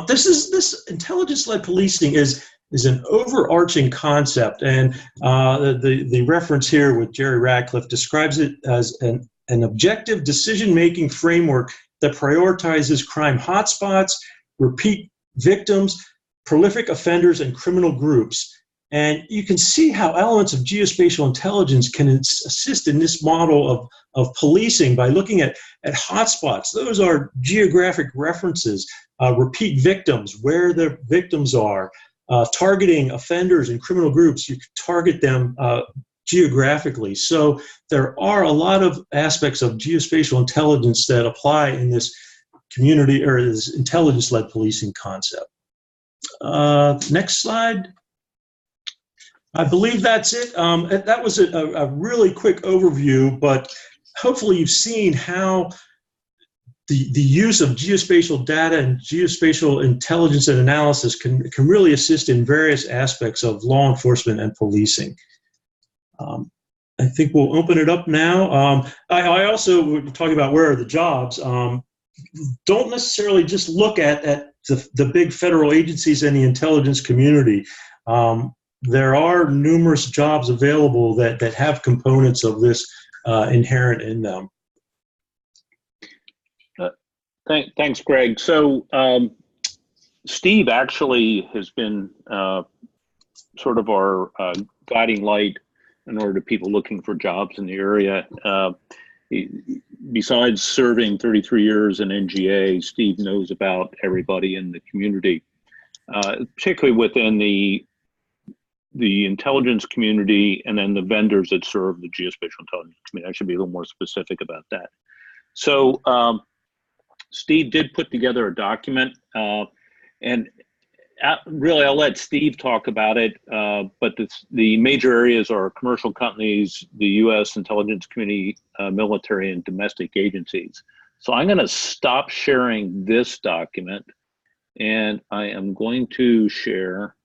This intelligence-led policing is an overarching concept, and the reference here with Jerry Radcliffe describes it as an objective decision-making framework that prioritizes crime hotspots, repeat victims, prolific offenders, and criminal groups. And you can see how elements of geospatial intelligence can assist in this model of policing by looking at hotspots. Those are geographic references, repeat victims, where the victims are, targeting offenders and criminal groups. You can target them geographically. So there are a lot of aspects of geospatial intelligence that apply in this community or this intelligence-led policing concept. Next slide. I believe that's it. That was a really quick overview, but hopefully you've seen how the use of geospatial data and geospatial intelligence and analysis can really assist in various aspects of law enforcement and policing. I think we'll open it up now. I also talking about where are the jobs. Don't necessarily just look at the big federal agencies and the intelligence community. There are numerous jobs available that have components of this inherent in them. Thanks, Greg. So Steve actually has been sort of our guiding light in order to people looking for jobs in the area. Besides serving 33 years in NGA, Steve knows about everybody in the community, particularly within the intelligence community and then the vendors that serve the geospatial intelligence community. I should be a little more specific about that. So Steve did put together a document, and really I'll let Steve talk about it, but the major areas are commercial companies, the U.S. intelligence community, military, and domestic agencies. So I'm going to stop sharing this document, and I am going to share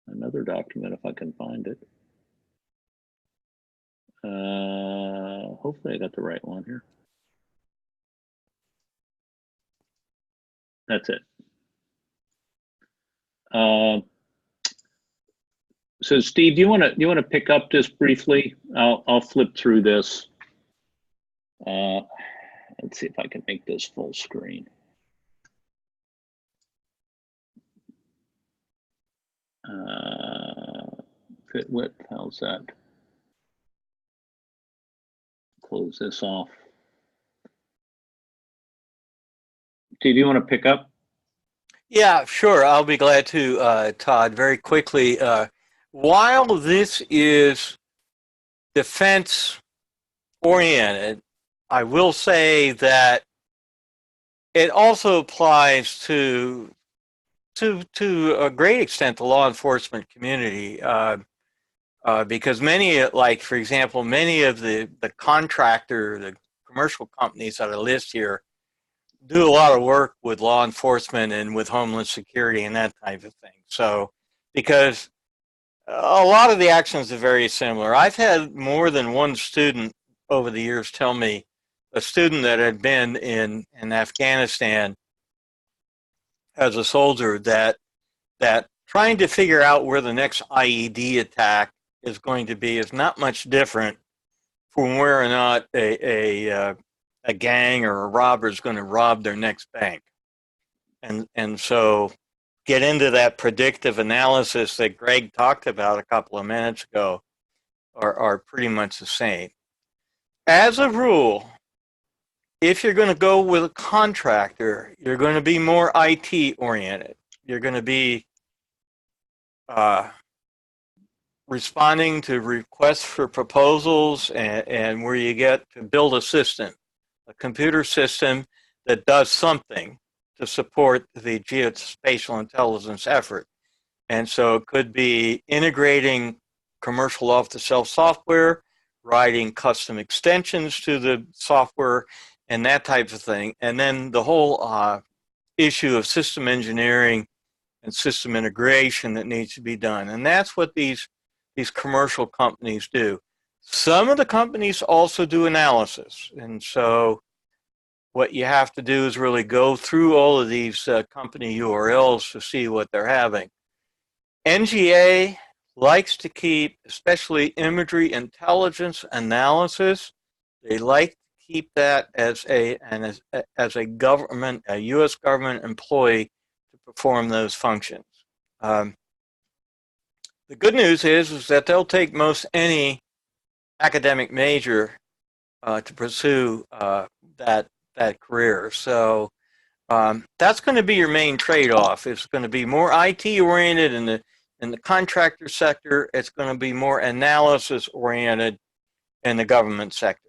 another document if I can find it. Hopefully I got the right one here. That's it. So Steve, do you want to pick up this briefly? I'll flip through this, and Let's see if I can make this full screen. Fit width, how's that? Close this off. Steve, do you want to pick up? Yeah, sure. I'll be glad to, Todd. Very quickly, while this is defense oriented, I will say that it also applies to a great extent the law enforcement community, because many, like for example, many of the commercial companies that I list here do a lot of work with law enforcement and with Homeland Security and that type of thing. So, because a lot of the actions are very similar. I've had more than one student over the years tell me, a student that had been in Afghanistan as a soldier, that trying to figure out where the next IED attack is going to be is not much different from where or not a gang or a robber is going to rob their next bank. And so get into that predictive analysis that Greg talked about a couple of minutes ago are pretty much the same. As a rule, if you're going to go with a contractor, you're going to be more IT oriented. You're going to be responding to requests for proposals and where you get to build a system, a computer system that does something to support the geospatial intelligence effort. And so it could be integrating commercial off-the-shelf software, writing custom extensions to the software, and that type of thing. And then the whole issue of system engineering and system integration that needs to be done. And that's what these commercial companies do. Some of the companies also do analysis. And so what you have to do is really go through all of these company URLs to see what they're having. NGA likes to keep, especially imagery intelligence analysis, they like to keep that as a government, a U.S. government employee to perform those functions. The good news is that they'll take most any academic major to pursue that career. So that's going to be your main trade-off. It's going to be more IT oriented in the contractor sector. It's going to be more analysis oriented in the government sector.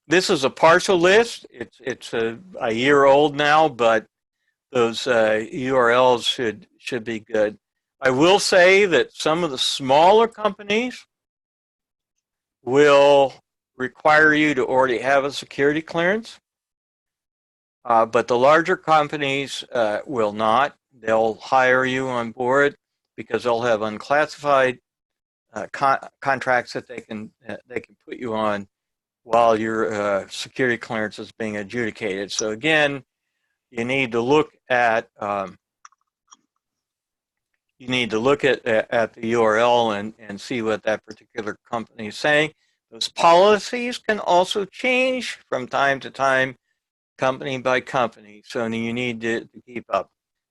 This is a partial list. It's a year old now, but those URLs should be good. I will say that some of the smaller companies will require you to already have a security clearance, but the larger companies will not. They'll hire you on board because they'll have unclassified contracts that they can put you on while your security clearance is being adjudicated. So again, you need to look at the URL and see what that particular company is saying. Those policies can also change from time to time, company by company, so you need to keep up.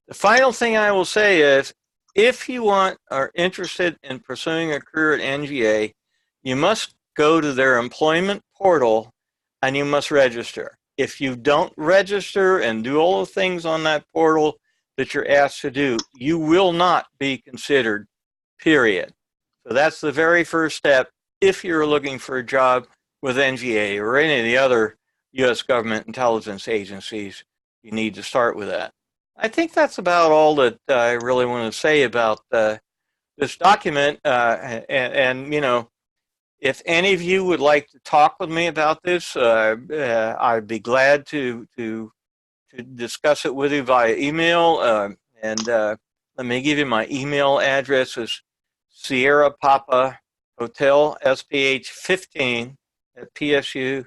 The final thing I will say is, if you are interested in pursuing a career at NGA, you must go to their employment portal and you must register. If you don't register and do all the things on that portal that you're asked to do, you will not be considered, period. So that's the very first step. If you're looking for a job with NGA or any of the other U.S. government intelligence agencies, you need to start with that. I think that's about all that I really want to say about this document. And you know, if any of you would like to talk with me about this, I'd be glad to discuss it with you via email. Let me give you my email address. Is Sierra Papa Hotel SPH 15 at psu.edu.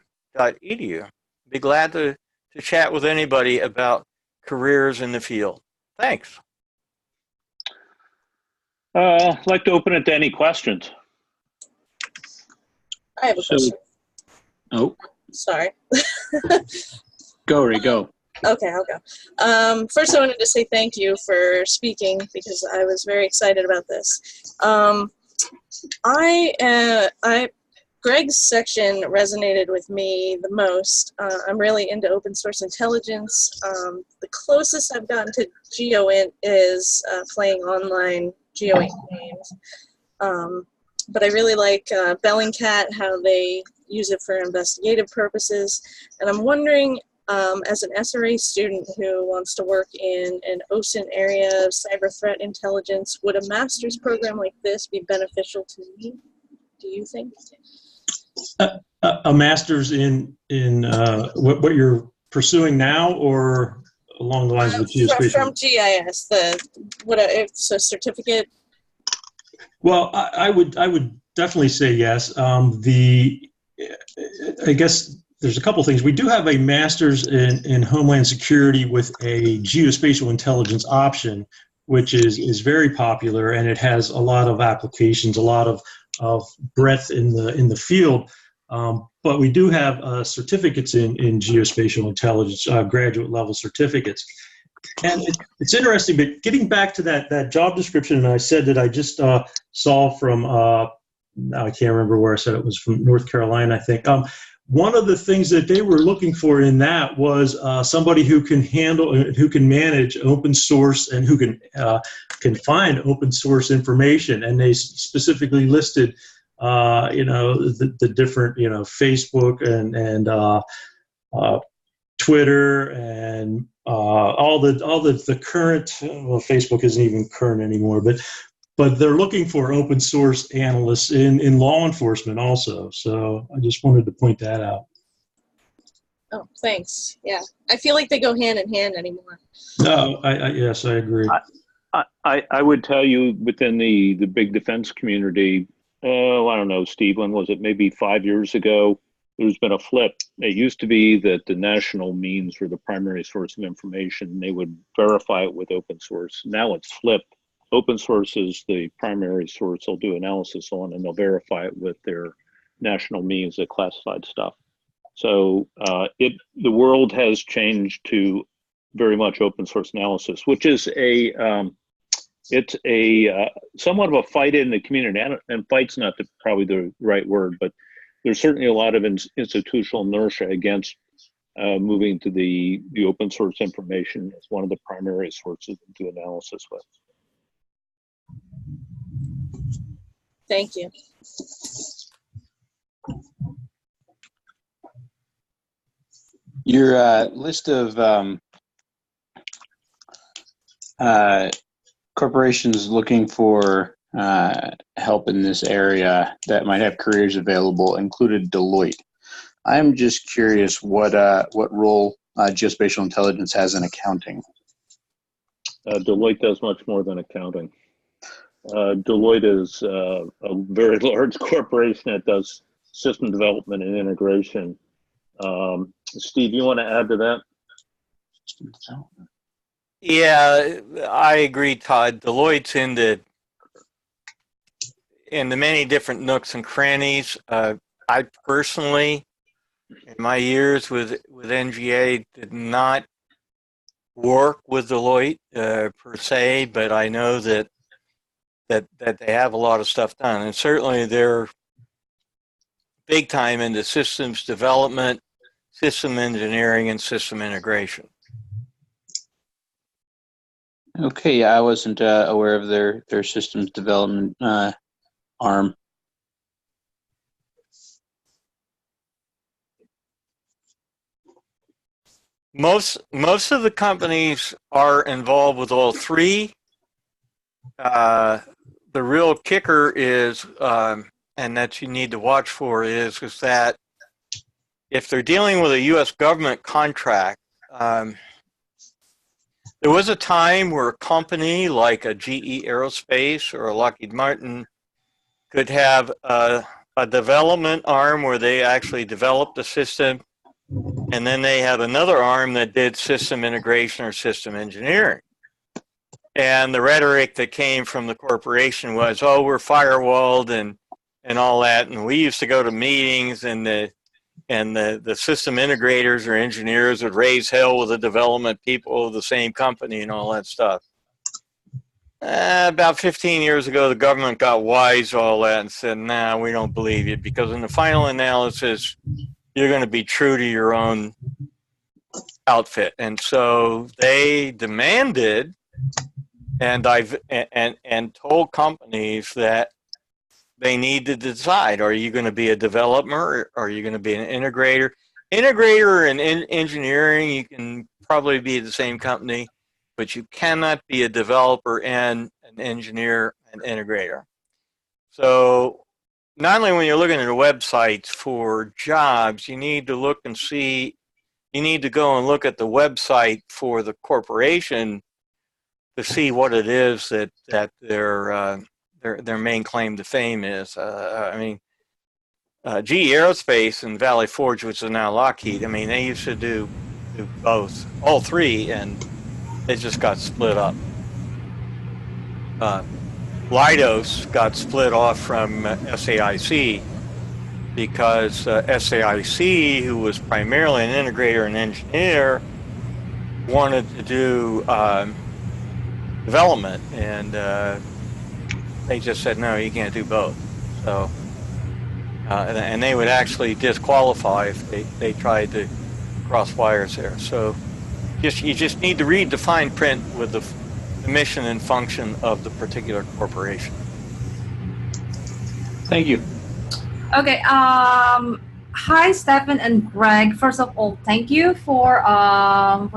Be glad to chat with anybody about careers in the field. Thanks. I'd like to open it to any questions. I have a So- question. Oh, Sorry. go, Ray, go. Okay, I'll go. First, I wanted to say thank you for speaking because I was very excited about this. Greg's section resonated with me the most. I'm really into open source intelligence. The closest I've gotten to GEOINT is playing online GEOINT games. But I really like Bellingcat, how they use it for investigative purposes. And I'm wondering, as an SRA student who wants to work in an OSINT area of cyber threat intelligence, would a master's program like this be beneficial to me, do you think? A master's in what you're pursuing now, or along the lines of the geospatial? From GIS, it's a certificate. Well, I would definitely say yes. I guess there's a couple things. We do have a master's in Homeland Security with a Geospatial Intelligence option, which is very popular, and it has a lot of applications, a lot of breadth in the field. But we do have certificates in Geospatial Intelligence, graduate level certificates. And it's interesting, but getting back to that job description, and I said that I just saw from, now I can't remember where I said it was, from North Carolina, I think. One of the things that they were looking for in that was somebody who can handle, who can manage open source, and who can find open source information. And they specifically listed, the different, Facebook and Twitter and all the current. Well, Facebook isn't even current anymore, but they're looking for open source analysts in law enforcement also. So I just wanted to point that out. Oh, thanks. Yeah, I feel like they go hand in hand anymore. No, yes, I agree. I would tell you within the big defense community, I don't know, Steve, when was it? Maybe 5 years ago, there's been a flip. It used to be that the national means were the primary source of information. They would verify it with open source. Now it's flipped. Open source is the primary source they'll do analysis on, and they'll verify it with their national means of classified stuff. So the world has changed to very much open source analysis, which is it's somewhat of a fight in the community, and fight's not probably the right word, but there's certainly a lot of institutional inertia against moving to the open source information as one of the primary sources to do analysis with. Thank you. Your list of corporations looking for help in this area that might have careers available included Deloitte. I'm just curious what role geospatial intelligence has in accounting. Deloitte does much more than accounting. Deloitte is a very large corporation that does system development and integration. Steve, you want to add to that? Yeah, I agree, Todd. Deloitte's in the many different nooks and crannies. I personally, in my years with NGA, did not work with Deloitte per se, but I know that they have a lot of stuff done, and certainly they're big time into systems development, system engineering, and system integration. Okay, yeah, I wasn't aware of their systems development arm. Most of the companies are involved with all three. The real kicker is, and that you need to watch for, is that if they're dealing with a U.S. government contract, there was a time where a company like a GE Aerospace or a Lockheed Martin could have a development arm where they actually developed the system, and then they had another arm that did system integration or system engineering. And the rhetoric that came from the corporation was, oh, we're firewalled and all that. And we used to go to meetings, and the system integrators or engineers would raise hell with the development people of the same company and all that stuff. About 15 years ago, the government got wise to all that and said, nah, we don't believe you, because in the final analysis, you're going to be true to your own outfit. And so they demanded and told companies that they need to decide, are you going to be a developer, or are you going to be an integrator? Integrator and engineering, you can probably be the same company, but you cannot be a developer and an engineer and integrator. So not only when you're looking at websites for jobs, you need to look and see, you need to go and look at the website for the corporation to see what it is that their main claim to fame is. I mean, GE Aerospace and Valley Forge, which is now Lockheed, I mean, they used to do both, all three, and they just got split up. Leidos got split off from SAIC because SAIC, who was primarily an integrator and engineer, wanted to do development, and they just said, no, you can't do both. So, and they would actually disqualify if they tried to cross wires there. So you just need to read the fine print with the mission and function of the particular corporation. Thank you. Okay. Hi, Stephen and Greg. First of all, thank you for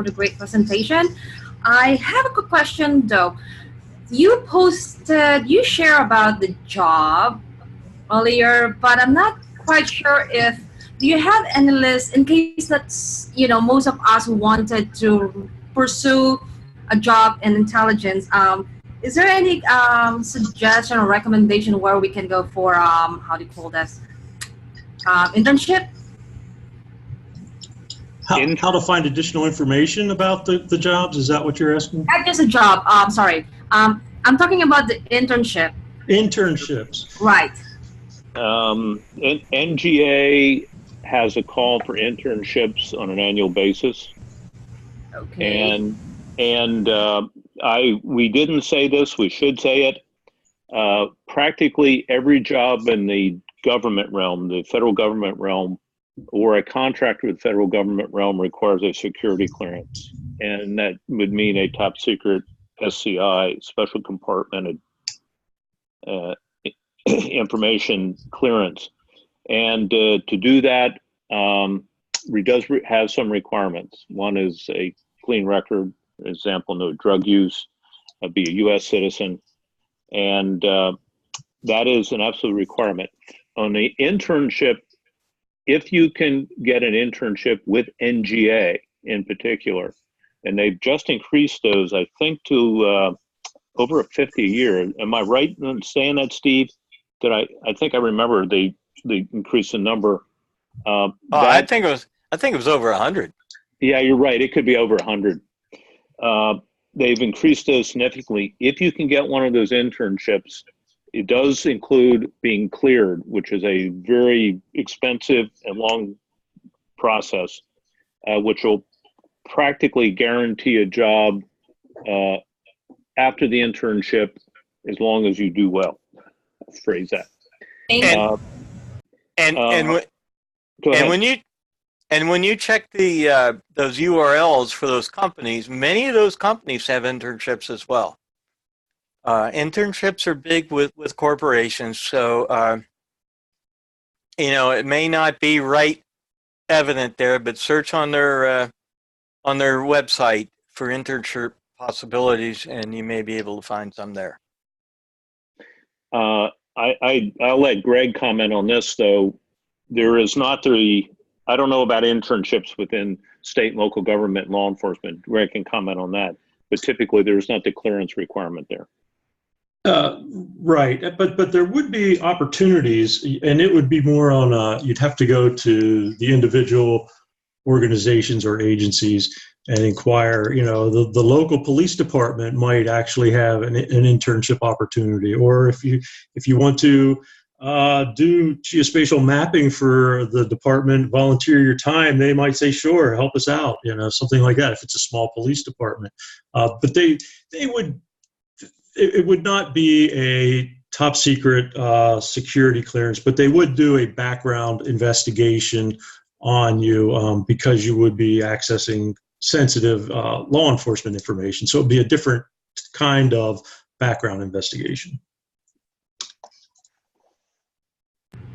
the great presentation. I have a quick question though. You share about the job earlier, but I'm not quite sure if, do you have any list in case that's, most of us wanted to pursue a job in intelligence. Is there any suggestion or recommendation where we can go for, how do you call this, internship? How to find additional information about the jobs? Is that what you're asking? Not just a job. Sorry. I'm talking about the internship. Internships. Right. NGA has a call for internships on an annual basis. Okay. And we didn't say this, we should say it. Practically every job in the government realm, the federal government realm, or a contract with federal government realm requires a security clearance. And that would mean a top secret SCI, special compartmented information clearance. And to do that, does have some requirements. One is a clean record, for example, no drug use, be a U.S. citizen, and that is an absolute requirement. On the internship, if you can get an internship with NGA in particular, and they've just increased those, I think, to over 50 a year. Am I right in saying that, Steve? I think I remember they increased the number. I think it was over 100. Yeah, you're right. It could be over 100. They've increased those significantly. If you can get one of those internships, it does include being cleared, which is a very expensive and long process, which will practically guarantee a job after the internship, as long as you do well. Let's phrase that. And when you check the those URLs for those companies, many of those companies have internships as well. Internships are big with corporations, so it may not be right evident there, but search on their website for internship possibilities, and you may be able to find some there. I'll let Greg comment on this, though. There is not I don't know about internships within state and local government and law enforcement. Greg can comment on that, but typically there's not the clearance requirement there. Right, but there would be opportunities, and it would be more on you'd have to go to the individual organizations or agencies and inquire. The local police department might actually have an internship opportunity, or if you want to do geospatial mapping for the department, volunteer your time, they might say, sure, help us out, you know, something like that if it's a small police department. But they would, it would not be a top secret security clearance, but they would do a background investigation on you because you would be accessing sensitive law enforcement information. So it would be a different kind of background investigation.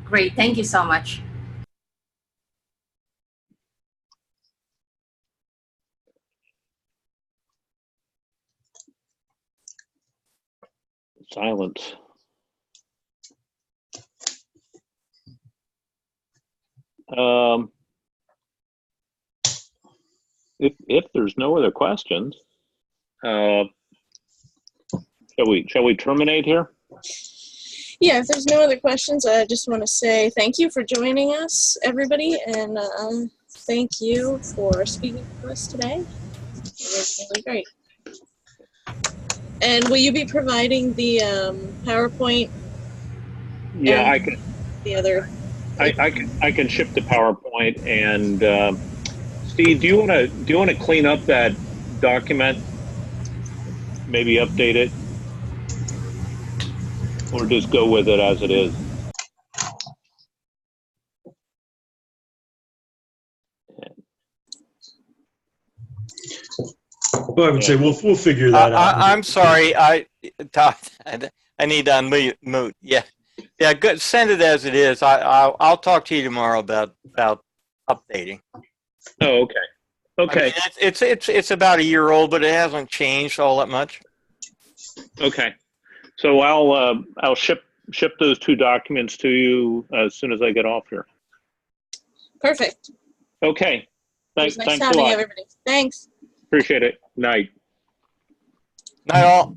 Great, thank you so much. Silence. If there's no other questions, shall we terminate here? Yeah, if there's no other questions, I just want to say thank you for joining us, everybody, and thank you for speaking to us today. It was really great. And will you be providing the PowerPoint? Yeah, I can. The other. I can ship the PowerPoint. And Steve, do you want to clean up that document? Maybe update it, or just go with it as it is? Well, I would say we'll figure that out. I'm sorry, Todd, I need to unmute. Yeah, good. Send it as it is. I'll talk to you tomorrow about updating. Oh, okay. Okay. I mean, it's about a year old, but it hasn't changed all that much. Okay. So I'll ship those two documents to you as soon as I get off here. Perfect. Okay. Nice Thanks a having lot. everybody. Thanks. Appreciate it. Night. Night all.